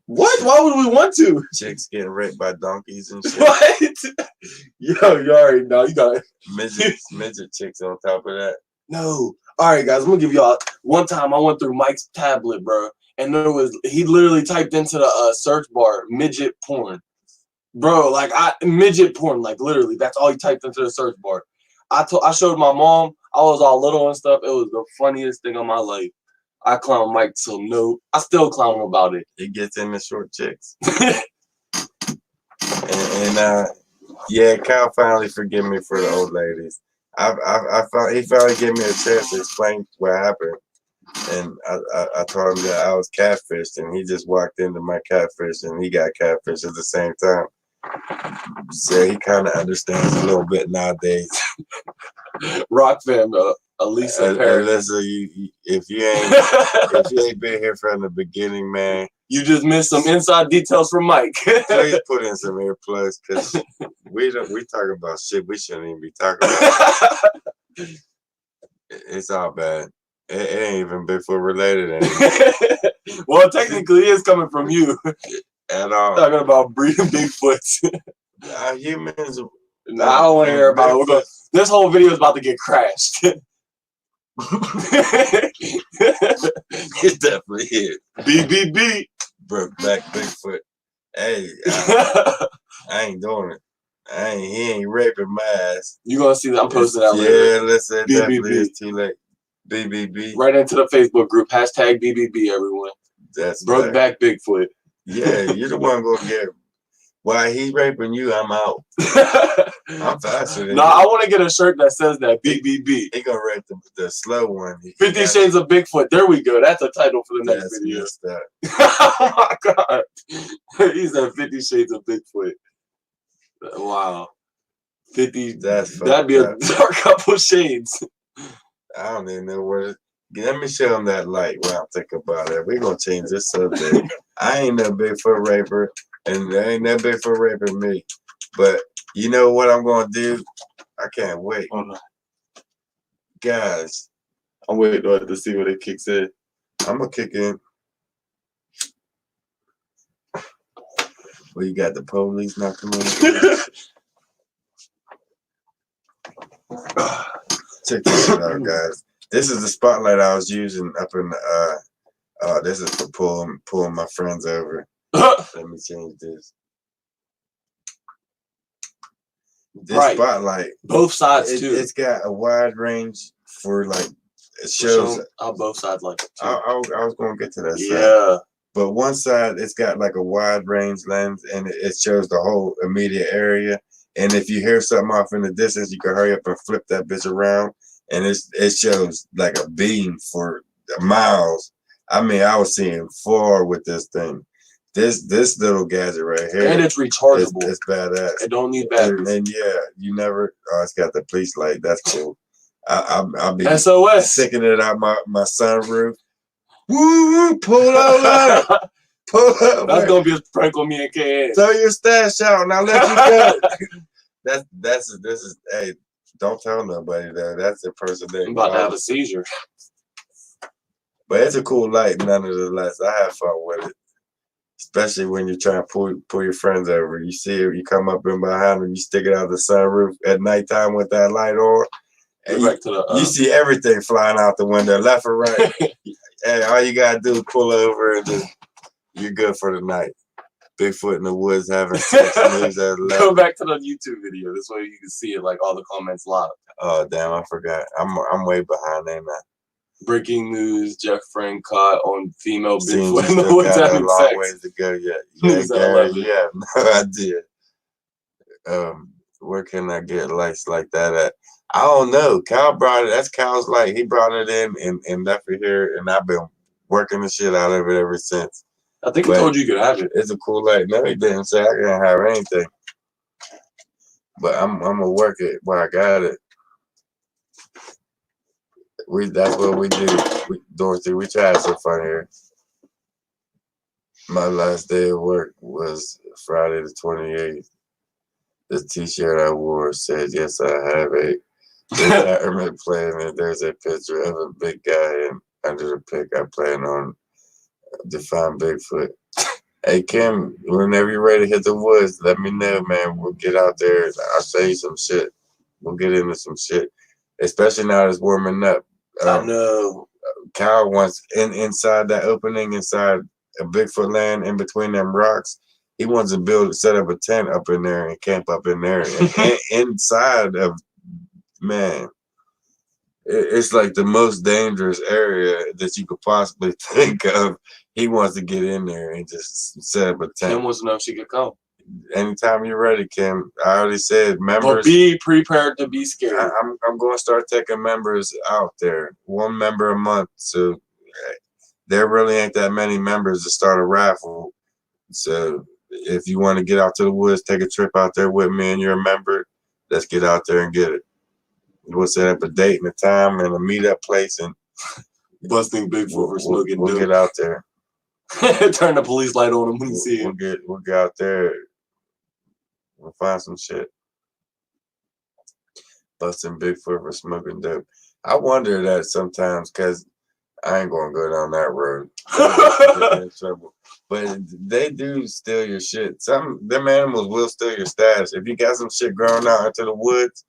What? Why would we want to? Chicks getting raped by donkeys and shit. What? Yo, you already know. You got it. Midget chicks on top of that. No. All right, guys. I'm gonna give y'all. One time, I went through Mike's tablet, bro, and he literally typed into the search bar midget porn, bro. Like midget porn, like literally. That's all he typed into the search bar. I showed my mom. I was all little and stuff. It was the funniest thing of my life. I clown Mike till no. I still clown him about it. He gets in the short chicks. and yeah, Kyle finally forgive me for the old ladies. He finally gave me a chance to explain what happened, and I told him that I was catfished, and he just walked into my catfish, and he got catfished at the same time. So he kind of understands a little bit nowadays. Rock fam, Elisa Perry. Alyssa, if you ain't been here from the beginning, man, you just missed some inside details from Mike. Please put in some earplugs because we talking about shit we shouldn't even be talking about. It's all bad. It ain't even Bigfoot related anymore. Well, technically, it is coming from you. At all. Talking about breeding Bigfoots. Humans. Nah, I don't want to hear about it. This whole video is about to get crashed. It definitely is. BBB. Broke back Bigfoot. Hey, I ain't doing it. He ain't raping my ass. You gonna see that I'm posting that later. Yeah, listen, it definitely is too late. BBB. Right into the Facebook group. Hashtag BBB, everyone. That's broke back Bigfoot. Yeah, you're the one gonna get. While he's raping you, I'm out. I'm faster than you. I want to get a shirt that says that BBB. He gonna rape the slow one. 50 Shades of Bigfoot. There we go. That's a title for the next video. Oh my god. He's at 50 Shades of Bigfoot. Wow. 50. That'd be a dark couple shades. I don't even know where. Let me show him that light when I'm thinking about it. We're gonna change this subject. I ain't no Bigfoot raper. And there ain't that Bigfoot raping me. But you know what I'm going to do? I can't wait. Guys. I'm waiting to see what it kicks in. I'm going to kick in. Well, you got the police not coming in. Check this shit out, guys. This is the spotlight I was using up in the, this is for pulling my friends over. Let me change this. This spotlight. Both sides too. It's got a wide range for like it shows how both sides like it too. I was gonna get to that side. Yeah. But one side it's got like a wide range lens and it shows the whole immediate area. And if you hear something off in the distance, you can hurry up and flip that bitch around and it shows like a beam for miles. I mean, I was seeing far with this thing. This little gadget right here, and it's rechargeable. It's badass. It don't need batteries. And yeah, you never. Oh, it's got the police light. That's cool. I'll be SOS. sticking it out my sunroof. Woo! Pull over! Pull over! That's gonna be a prank on me and KN. Throw your stash out and I'll let you go. This is hey, don't tell nobody that. That's impersonation. I'm about to have a seizure. But it's a cool light, nonetheless. I have fun with it. Especially when you're trying to pull your friends over. You see it, you come up in behind them, you stick it out the sunroof at nighttime with that light on. And you see everything flying out the window, left or right. Hey, all you gotta do is pull over and just you're good for the night. Bigfoot in the woods having sex moves at 11. Go back to the YouTube video. This way you can see it, like all the comments live. Oh damn, I forgot. I'm way behind there now. Breaking news: Jeff Frank caught on female Seems Bigfoot in the woods having a long sex. ways to go yet. News at Gary, 11. you have no idea. Where can I get lights like that at? I don't know. Cal brought it. That's Cal's light. He brought it in and left it here, and I've been working the shit out of it ever since. I think he told you could have it. It's a cool light. No, he didn't say I can't have anything. But I'm gonna work it where I got it. That's what we do. Dorothy, we try to have some fun here. My last day of work was Friday the 28th. The t-shirt I wore said, "Yes, I have a retirement plan," and there's a picture of a big guy, and under the pic I plan on define Bigfoot. Hey Kim, whenever you're ready to hit the woods, let me know, man. We'll get out there. I'll show you some shit. We'll get into some shit, especially now it's warming up. I know. Cal wants inside that opening inside a Bigfoot land in between them rocks. He wants to set up a tent up in there and camp up in there. And inside of, man, it's like the most dangerous area that you could possibly think of. He wants to get in there and just set up a tent. Kim wants to know if she could come. Anytime you're ready, Kim. I already said members. But be prepared to be scared. I'm going to start taking members out there. 1 member a month. So there really ain't that many members to start a raffle. So if you want to get out to the woods, take a trip out there with me and you're a member, let's get out there and get it. We'll set up a date and a time and a meetup place and busting Bigfoot for smoking dope. We'll get out there. Turn the police light on him when you see him. We'll get out there. We'll find some shit. Busting Bigfoot for smoking dope. I wonder that sometimes because I ain't gonna go down that road. Get in trouble. But they do steal your shit. Them animals will steal your stash. If you got some shit growing out into the woods,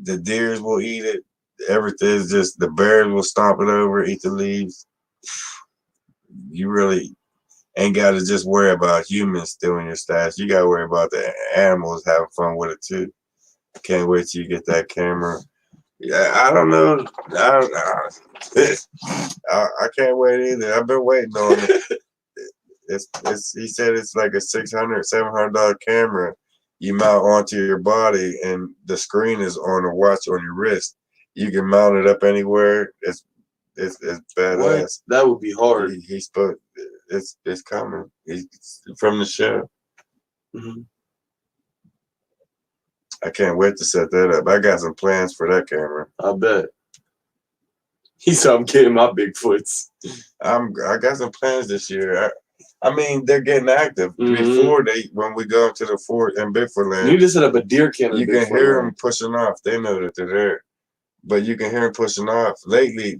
the deers will eat it. Everything's just the bears will stomp it over, eat the leaves. You really ain't got to just worry about humans stealing your stash. You got to worry about the animals having fun with it too. Can't wait till you get that camera. Yeah, I don't know. I can't wait either. I've been waiting on it. He said it's like a $600, $700 camera you mount onto your body, and the screen is on a watch on your wrist. You can mount it up anywhere. It's badass. What? That would be hard. He spoke. It's coming. He's from the show. Mm-hmm. I can't wait to set that up. I got some plans for that camera. I bet. He said I'm getting my Bigfoots. I got some plans this year. I mean, they're getting active. Before when we go to the fort in Bigfoot land, you just set up a deer camera. You can hear them pushing off. They know that they're there, but you can hear them pushing off. Lately,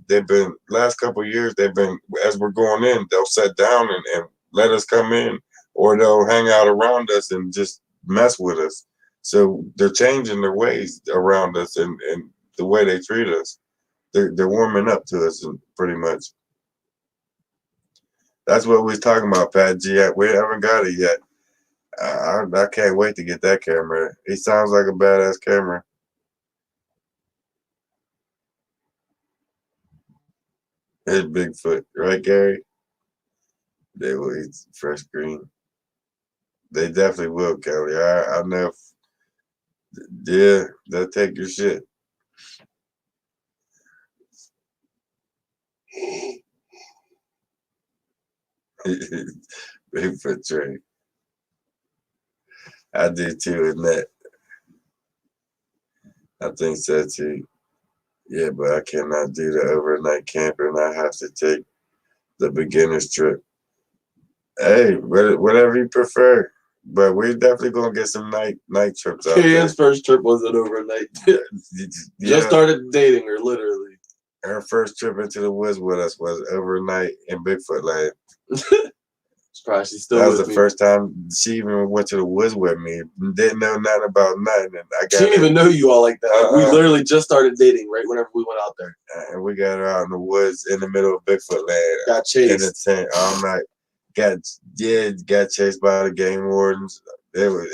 last couple of years, they've been, as we're going in, they'll sit down and let us come in, or they'll hang out around us and just mess with us. So they're changing their ways around us and the way they treat us. They're warming up to us pretty much. That's what we was talking about, Pat G. We haven't got it yet. I can't wait to get that camera. He sounds like a badass camera. It's Bigfoot, right, Gary? They will eat fresh green. They definitely will, Kelly. I know. Yeah, they'll take your shit. Bigfoot Trey. I did too, in that. I think so too. Yeah, but I cannot do the overnight camping. I have to take the beginner's trip. Hey, whatever you prefer. But we're definitely gonna get some night trips out there. Kian's first trip wasn't overnight. Just started dating her, literally. Her first trip into the woods with us was overnight in Bigfoot land. Surprised she's still That was with the me. first time she even went to the woods with me. Didn't know nothing about nothing. And I got She didn't even know you all like that. We Uh-uh. literally just started dating right whenever we went out there. And we got her out in the woods in the middle of Bigfoot land. Got In the chased. tent all night. Got chased by the game wardens. It was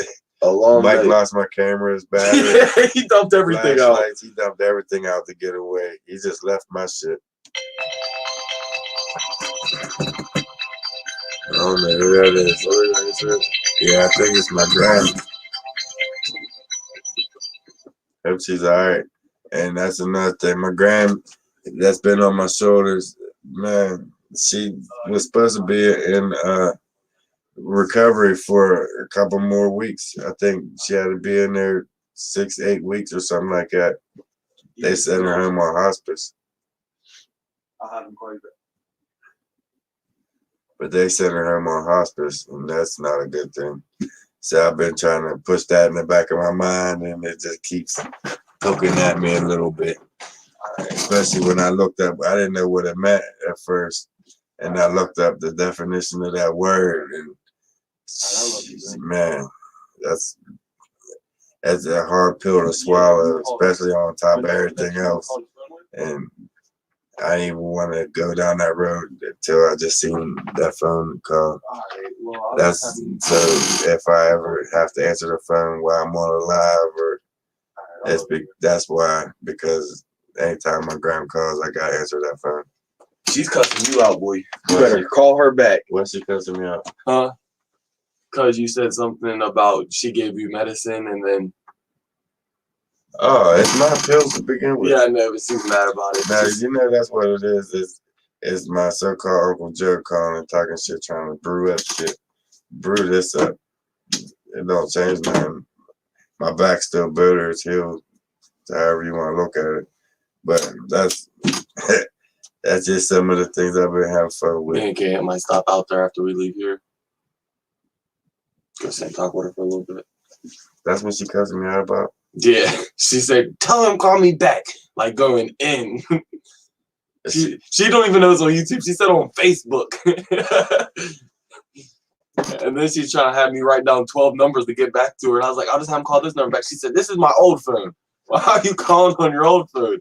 A long Mike night. lost my cameras, battery, He dumped everything out. flashlights. He dumped everything out to get away. He just left my shit. I don't know who that is. Yeah, I think it's my grand. Hope she's alright. And that's another thing. My grand that's been on my shoulders, man, she was supposed to be in recovery for a couple more weeks. I think she had to be in there 6-8 weeks or something like that. They sent her home on hospice. I'll have him call you back. But they sent her home on hospice, and that's not a good thing. So I've been trying to push that in the back of my mind, and it just keeps poking at me a little bit. Especially when I looked up, I didn't know what it meant at first, and I looked up the definition of that word, and man, that's a hard pill to swallow, especially on top of everything else. And I didn't even want to go down that road until I just seen that phone call. That's so if I ever have to answer the phone while I'm on a live, or that's why, because anytime my gram calls, I gotta answer that phone. She's cussing you out, boy. You better call her back. What's she cussing me out? Huh? Because you said something about she gave you medicine and then. Oh, it's my pills to begin with. Yeah, I know, but she's mad about it. Now, you know that's what it is. It's my so-called Uncle Joe calling, talking shit, trying to brew up shit. Brew this up. It don't change nothing. My back's still better. It's healed. However you want to look at it. But that's that's just some of the things I've been having fun with. Me and Kay might stop out there after we leave here. Go sit and talk with her for a little bit. That's what she cussing me out about? Yeah. She said, tell him call me back. Like going in. She don't even know it's on YouTube. She said on Facebook. And then she's trying to have me write down 12 numbers to get back to her. And I was like, I'll just have him call this number back. She said, this is my old phone. Why are you calling on your old phone?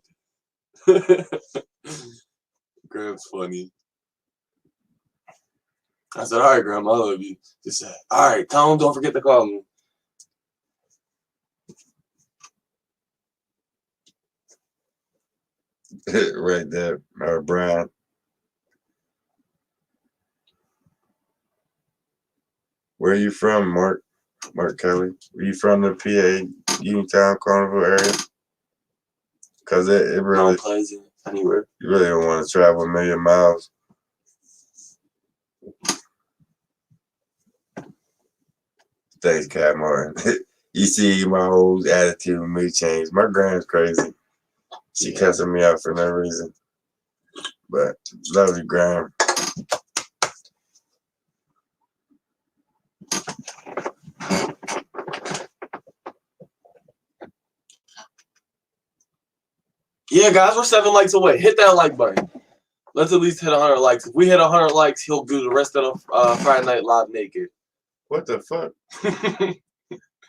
Graham's funny. I said, all right, Graham, I love you. She said, all right, tell him don't forget to call me. Right there, Brian. Where are you from, Mark? Mark Kelly? Are you from the PA Uniontown Carnival area? Because it really, Mount Pleasant, anywhere. you really don't want to travel a million miles. Thanks, Cat Martin. You see my whole attitude and mood change. My grand's crazy. She cussing me out for no reason. But love you, Graham. Yeah, guys, we're 7 likes away. Hit that like button. Let's at least hit 100 likes. If we hit 100 likes, he'll do the rest of the Friday Night Live naked. What the fuck?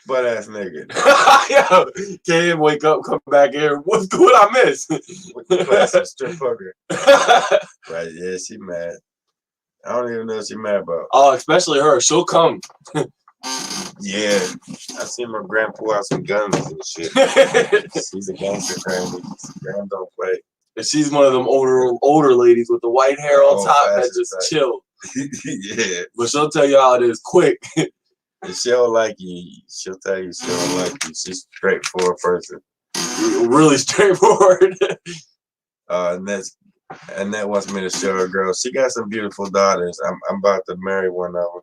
Butt ass nigga. Yo, can't wake up, come back here. What I miss? Strip poker. Right, yeah, she mad. I don't even know what she mad about. Oh, especially her. She'll come. Yeah, I seen my grand pull out some guns and shit. She's a gangster, crazy. Grand don't play. And she's one of them older ladies with the white hair on top that just chill. Yeah. But she'll tell you how it is quick. If she don't like you, she'll tell you she don't like you. She's a straightforward person. Really straightforward. And that wants me to show her girl. She got some beautiful daughters. I'm about to marry one of them.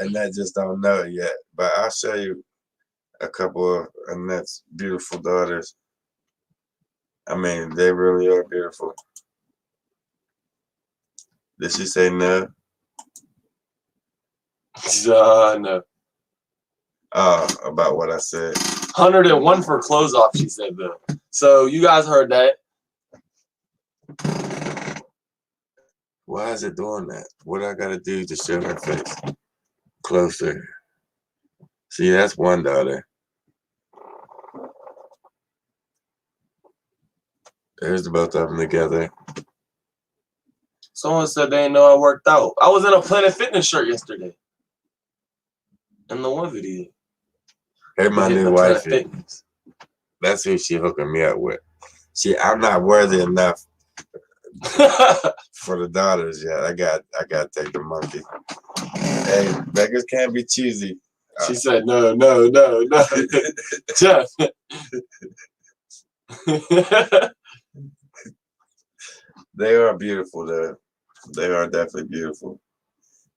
And that just don't know it yet. But I'll show you a couple of Annette's beautiful daughters. I mean, they really are beautiful. Did she say no? No. About what I said. 101 for clothes off, she said, though. So you guys heard that. Why is it doing that? What I gotta do to show her face? Closer. See, that's one daughter. There's the both of them together. Someone said they didn't know I worked out. I was in a Planet Fitness shirt yesterday. In the one video. Here's my Hitting new the Planet wifey. Fitness. That's who she hooking me up with. I'm not worthy enough for the daughters yet. I got to take the monkey. Hey, beggars can't be choosy. She said, no. Jeff. They are beautiful, though. They are definitely beautiful.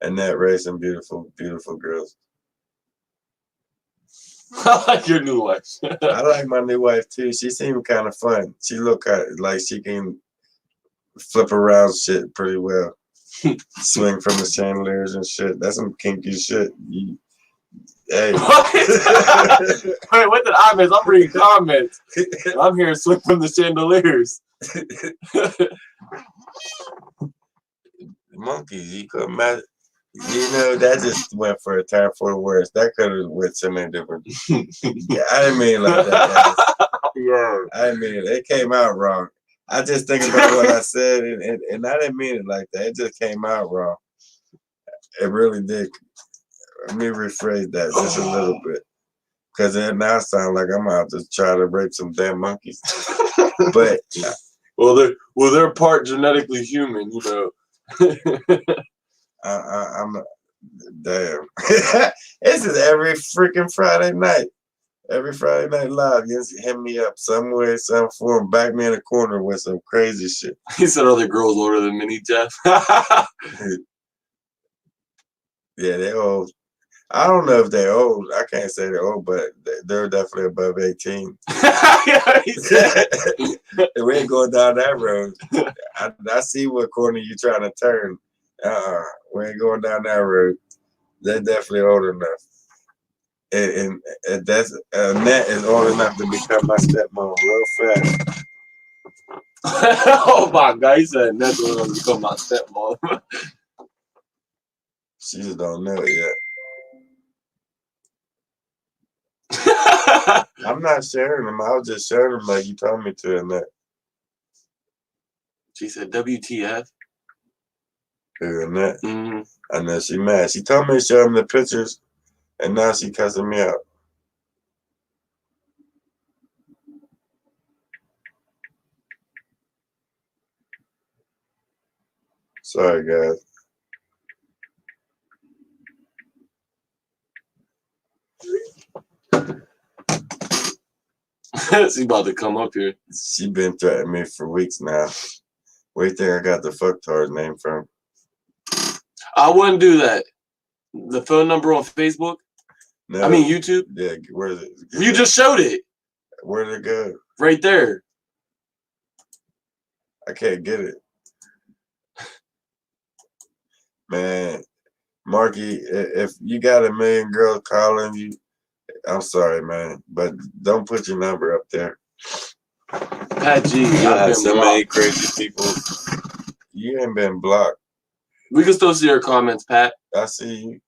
And that race and beautiful, beautiful girls. I like your new wife. I like my new wife, too. She seemed kind of fun. She looked like she can flip around shit pretty well. Swing from the chandeliers and shit. That's some kinky shit. Hey. Wait, what did I miss? I'm reading comments. I'm hearing swing from the chandeliers. Monkeys, you could imagine. You know, that just went for a time for the worst. That could have went so many different. Yeah, I didn't mean it like that, guys. Yeah. I didn't mean it. It came out wrong. I just think about what I said, and I didn't mean it like that. It just came out wrong. It really did. Let me rephrase that just a little bit. Because it now sounds like I'm out to try to rape some damn monkeys. But well, they're part genetically human, you know. I'm damn. This is every freaking Friday night. Every Friday night live, you hit me up some way, some form, back me in the corner with some crazy shit. He said, "Are the girls older than Minnie, Jeff?" Yeah, they're old. I don't know if they're old. I can't say they're old, but they're definitely above 18. Yeah, he said. We ain't going down that road. I see what corner you're trying to turn. We ain't going down that road. They're definitely old enough. And that's Nat is old enough to become my stepmom real fast. Oh my God, he said Nat's gonna become my stepmom. She just don't know it yet. I'm not sharing them. I was just sharing them like you told me to, and that. She said, "WTF?" And that. Mm-hmm. And then she mad. She told me to show him the pictures, and now she cussing me out. Sorry, guys. She's about to come up here. She been threatening me for weeks now. Where you think I got the fucktard's name from? I wouldn't do that. The phone number on Facebook? No. I mean YouTube? Yeah, where is it? You just showed it. Where did it go? Right there. I can't get it. Man, Marky, if you got a million girls calling you, I'm sorry, man, but don't put your number up there. Pat G, You I've have been so blocked. many crazy people. You ain't been blocked. We can still see your comments, Pat. I see you.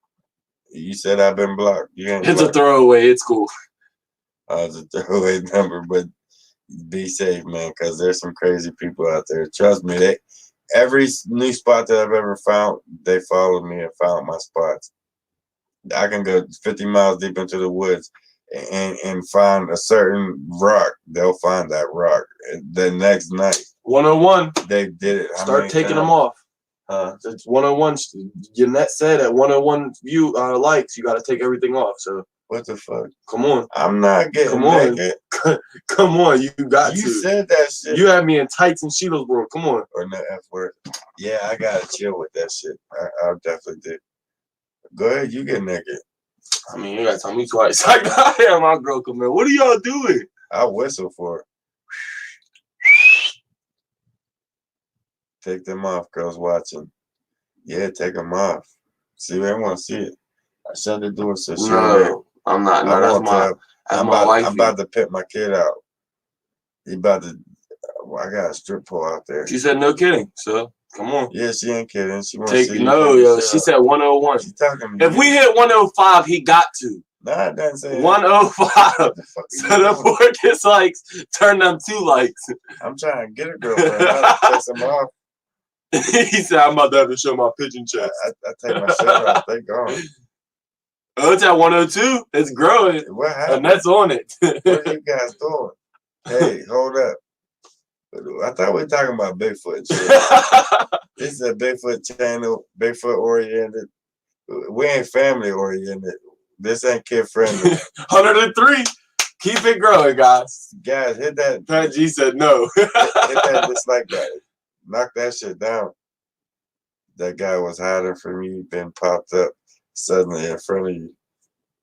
You said I've been blocked. You ain't It's blocked. a throwaway. It's cool. It's a throwaway number, but be safe, man, because there's some crazy people out there. Trust me, every new spot that I've ever found, they followed me and found my spots. I can go 50 miles deep into the woods and find a certain rock. They'll find that rock. The next night, 101. they did it. Start taking them off. It's 101. Yannette said at 101 likes, you got to take everything off. So what the fuck? Come on. I'm not getting Come on. naked. Come on. You got You to. said that shit. You had me in tights and Sheila's world. Come on. Or no F word. Yeah, I gotta chill with that shit. I'll definitely do. Go ahead, you get naked. I mean, you gotta tell me twice. Like, I my girl come in. What are y'all doing? I whistle for it. Take them off, girls watching. Yeah, take them off. See, I want to see it. I shut the door so she No, I'm not. No, that's my I'm wifey. about to pimp my kid out. He about to. I got a strip pole out there. She said no kidding. So come on. Yeah, she ain't kidding. She wants to see no, yo. She said 101. She's talking to If we hit 105, he got to. Nah, it doesn't say 105. So the boy gets likes, turn them 2 likes. I'm trying to get a girlfriend. I take some off. He said, I'm about to have to show my pigeon chest. I take my shirt off. They gone. Oh, it's at 102. It's growing. What happened? And that's on it. What are you guys doing? Hey, hold up. I thought we were talking about Bigfoot. This is a Bigfoot channel, Bigfoot oriented. We ain't family oriented. This ain't kid friendly. 103. Keep it growing, guys. Guys, hit that. Pat G said no. hit that dislike button. Knock that shit down. That guy was hiding from you, then popped up suddenly in front of you.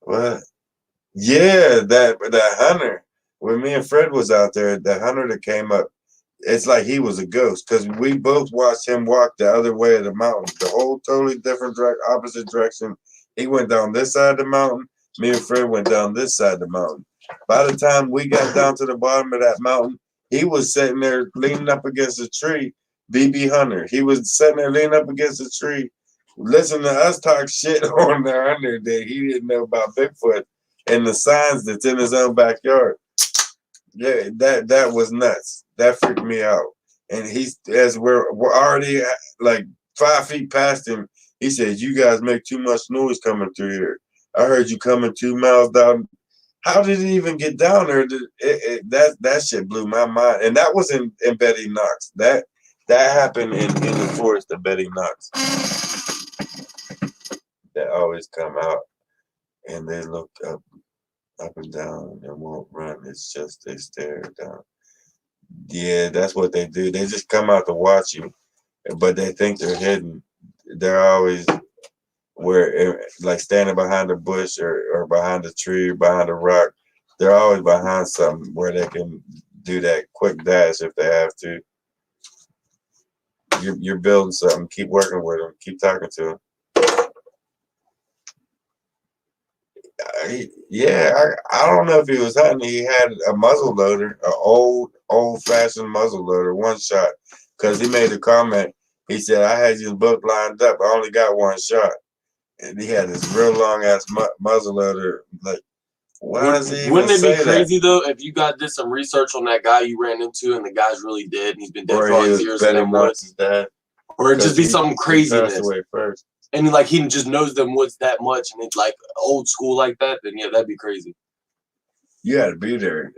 What? Yeah, that hunter. When me and Fred was out there, the hunter that came up, it's like he was a ghost because we both watched him walk the other way of the mountain, the whole totally different opposite direction. He went down this side of the mountain. Me and Fred went down this side of the mountain. By the time we got down to the bottom of that mountain, he was sitting there leaning up against a tree. BB Hunter. He was sitting there leaning up against a tree, listening to us talk shit on the hunter that he didn't know about Bigfoot and the signs that's in his own backyard. Yeah, that was nuts. That freaked me out. And as we're already like 5 feet past him, he said, "You guys make too much noise coming through here. I heard you coming 2 miles down." How did he even get down there? That shit blew my mind. And that was in Betty Knox. That happened in the forest of Betty Knox. They always come out and they look up and down and won't run. It's just they stare down. Yeah, that's what they do. They just come out to watch you, but they think they're hidden. They're always like standing behind a bush or behind a tree or behind a rock. They're always behind something where they can do that quick dash if they have to. You're building something. Keep working with them. Keep talking to them. I don't know if he was hunting. He had a muzzle loader, an old-fashioned muzzle loader, 1 shot. Because he made a comment. He said, "I had you both lined up. I only got 1 shot." And he had this real long-ass muzzle loader. Like, wouldn't it be crazy, though, if you did some research on that guy you ran into and the guy's really dead and he's been dead for all these years? Or it'd just be something craziness. He passed away first. And like he just knows them woods that much and it's like old school like that, then yeah, that'd be crazy. You had to be there.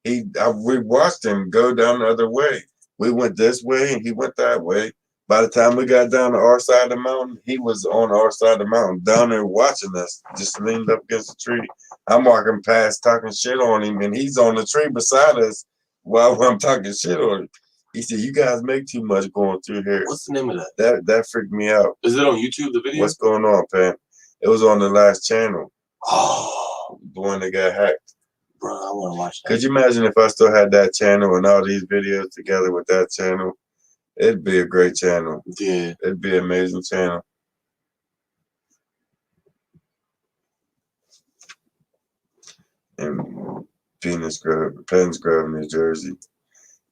We watched him go down the other way. We went this way and he went that way. By the time we got down to our side of the mountain, he was on our side of the mountain, down there watching us, just leaned up against the tree. I'm walking past talking shit on him, and he's on the tree beside us while I'm talking shit on him. He said, "You guys make too much going through here." What's the name of that? That freaked me out. Is it on YouTube, the video? What's going on, Pat? It was on the last channel. Oh, the one that got hacked. Bro, I want to watch that. Could you imagine if I still had that channel and all these videos together with that channel? It'd be a great channel. Yeah. It'd be an amazing channel. In Penns Grove, New Jersey.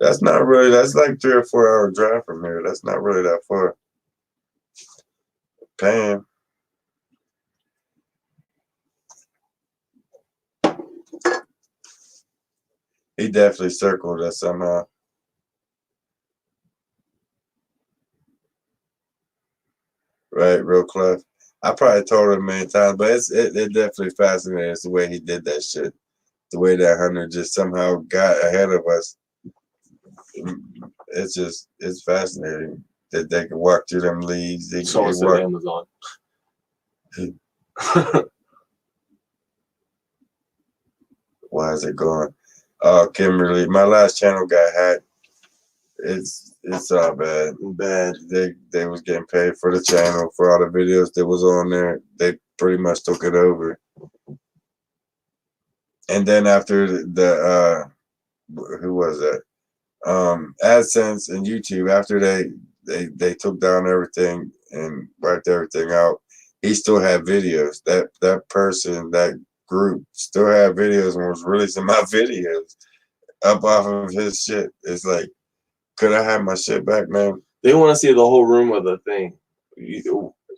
That's like 3 or 4 hour drive from here. That's not really that far. Penn. He definitely circled us somehow. Right, real clef. I probably told him a million times, but it definitely fascinating the way he did that shit. The way that hunter just somehow got ahead of us. It's fascinating that they can walk through them leaves. They can walk. Amazon. Why is it going? Oh, Kimberly, my last channel got hacked. It's all bad. They was getting paid for the channel for all the videos that was on there. They pretty much took it over. And then after the who was that? AdSense and YouTube, after they took down everything and wiped everything out, he still had videos. That person, that group still had videos and was releasing my videos up off of his shit. It's like, could I have my shit back, man? They want to see the whole room of the thing.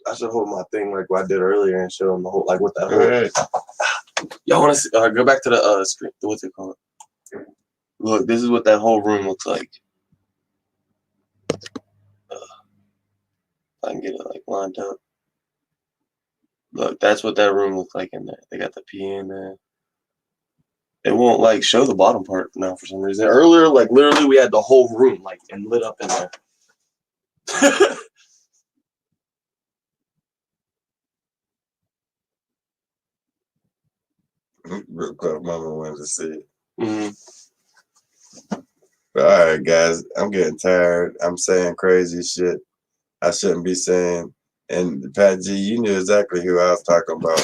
I should hold my thing like what I did earlier and show them the whole, like what that whole. Y'all want to see? Go back to the screen. What's it called? Look, this is what that whole room looks like. I can get it like lined up. Look, that's what that room looks like in there. They got the P in there. It won't like show the bottom part now for some reason. Earlier, like literally, we had the whole room like and lit up in there. Real quick, mama wanted to see it. Mm-hmm. All right, guys, I'm getting tired. I'm saying crazy shit I shouldn't be saying. And Pat G, you knew exactly who I was talking about.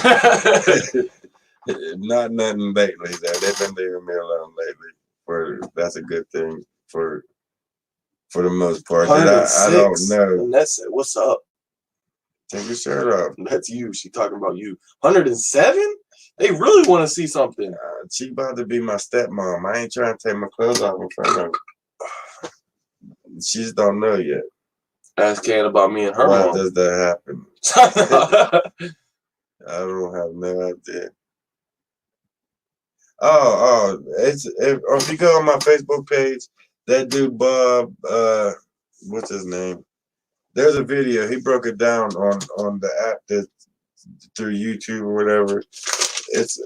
Not nothing lately, though. They've been leaving me alone lately. That's a good thing for the most part. I don't know. And that's it. What's up? Take your shirt off. That's you. She talking about you. 107? They really want to see something. She about to be my stepmom. I ain't trying to take my clothes off in front of her. She just don't know yet. Ask Kat about me and her Why mom. does that happen? I don't have no idea. If you go on my Facebook page, that dude Bob, what's his name? There's a video. He broke it down on the app that through YouTube or whatever. It's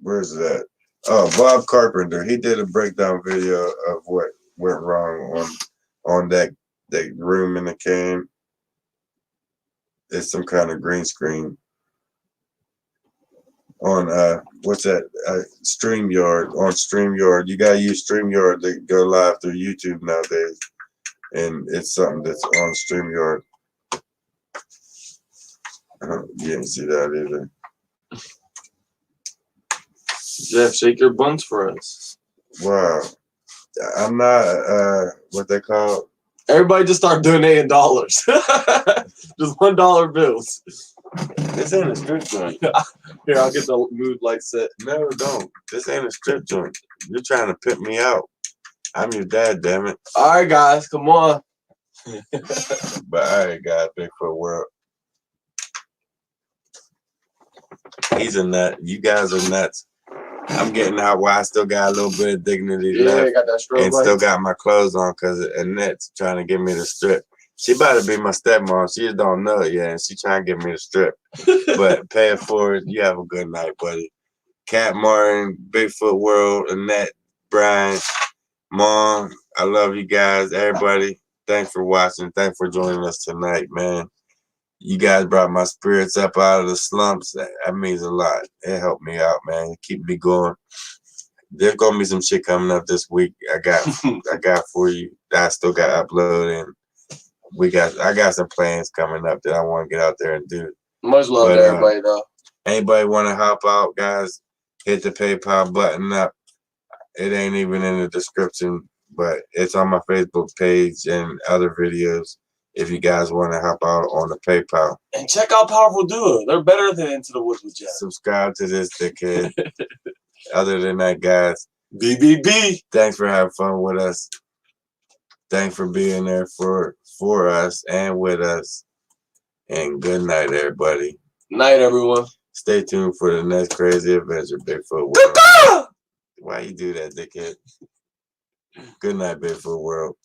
where's that? Oh, Bob Carpenter. He did a breakdown video of what went wrong on that room in the cane. It's some kind of green screen. On what's that? StreamYard. On StreamYard, you gotta use StreamYard to go live through YouTube nowadays, and it's something that's on StreamYard. You didn't see that either. Jeff, shake your buns for us. Wow, I'm not what they call. Everybody just start donating dollars. Just $1 bills. This ain't a strip joint. Here, I'll get the mood light set. No, don't. This ain't a strip joint. You're trying to pimp me out. I'm your dad, damn it. All right, guys, come on. But all right, guys, Bigfoot World. He's a nut. You guys are nuts. I'm getting out while I still got a little bit of dignity left. Got that strobe and light. Still got my clothes on because Annette's trying to get me to strip. She about to be my stepmom. She just don't know it yet, and she trying to get me to strip. But pay it forward. You have a good night, buddy. Cat Martin, Bigfoot World, Annette, Brian, Mom, I love you guys. Everybody, thanks for watching. Thanks for joining us tonight, man. You guys brought my spirits up out of the slumps. That means a lot. It helped me out, man. Keep me going. There's gonna be some shit coming up this week. I got for you. I still got to upload, and I got some plans coming up that I want to get out there and do. Much love to everybody, though. Anybody want to hop out, guys? Hit the PayPal button up. It ain't even in the description, but it's on my Facebook page and other videos. If you guys want to hop out on the PayPal. And check out Powerful Duo. They're better than Into the Woods with Jeff. Subscribe to this dickhead. Other than that, guys. BBB. Thanks for having fun with us. Thanks for being there for us and with us. And good night, everybody. Night, everyone. Stay tuned for the next crazy adventure, Bigfoot World. Why you do that, dickhead? Good night, Bigfoot World.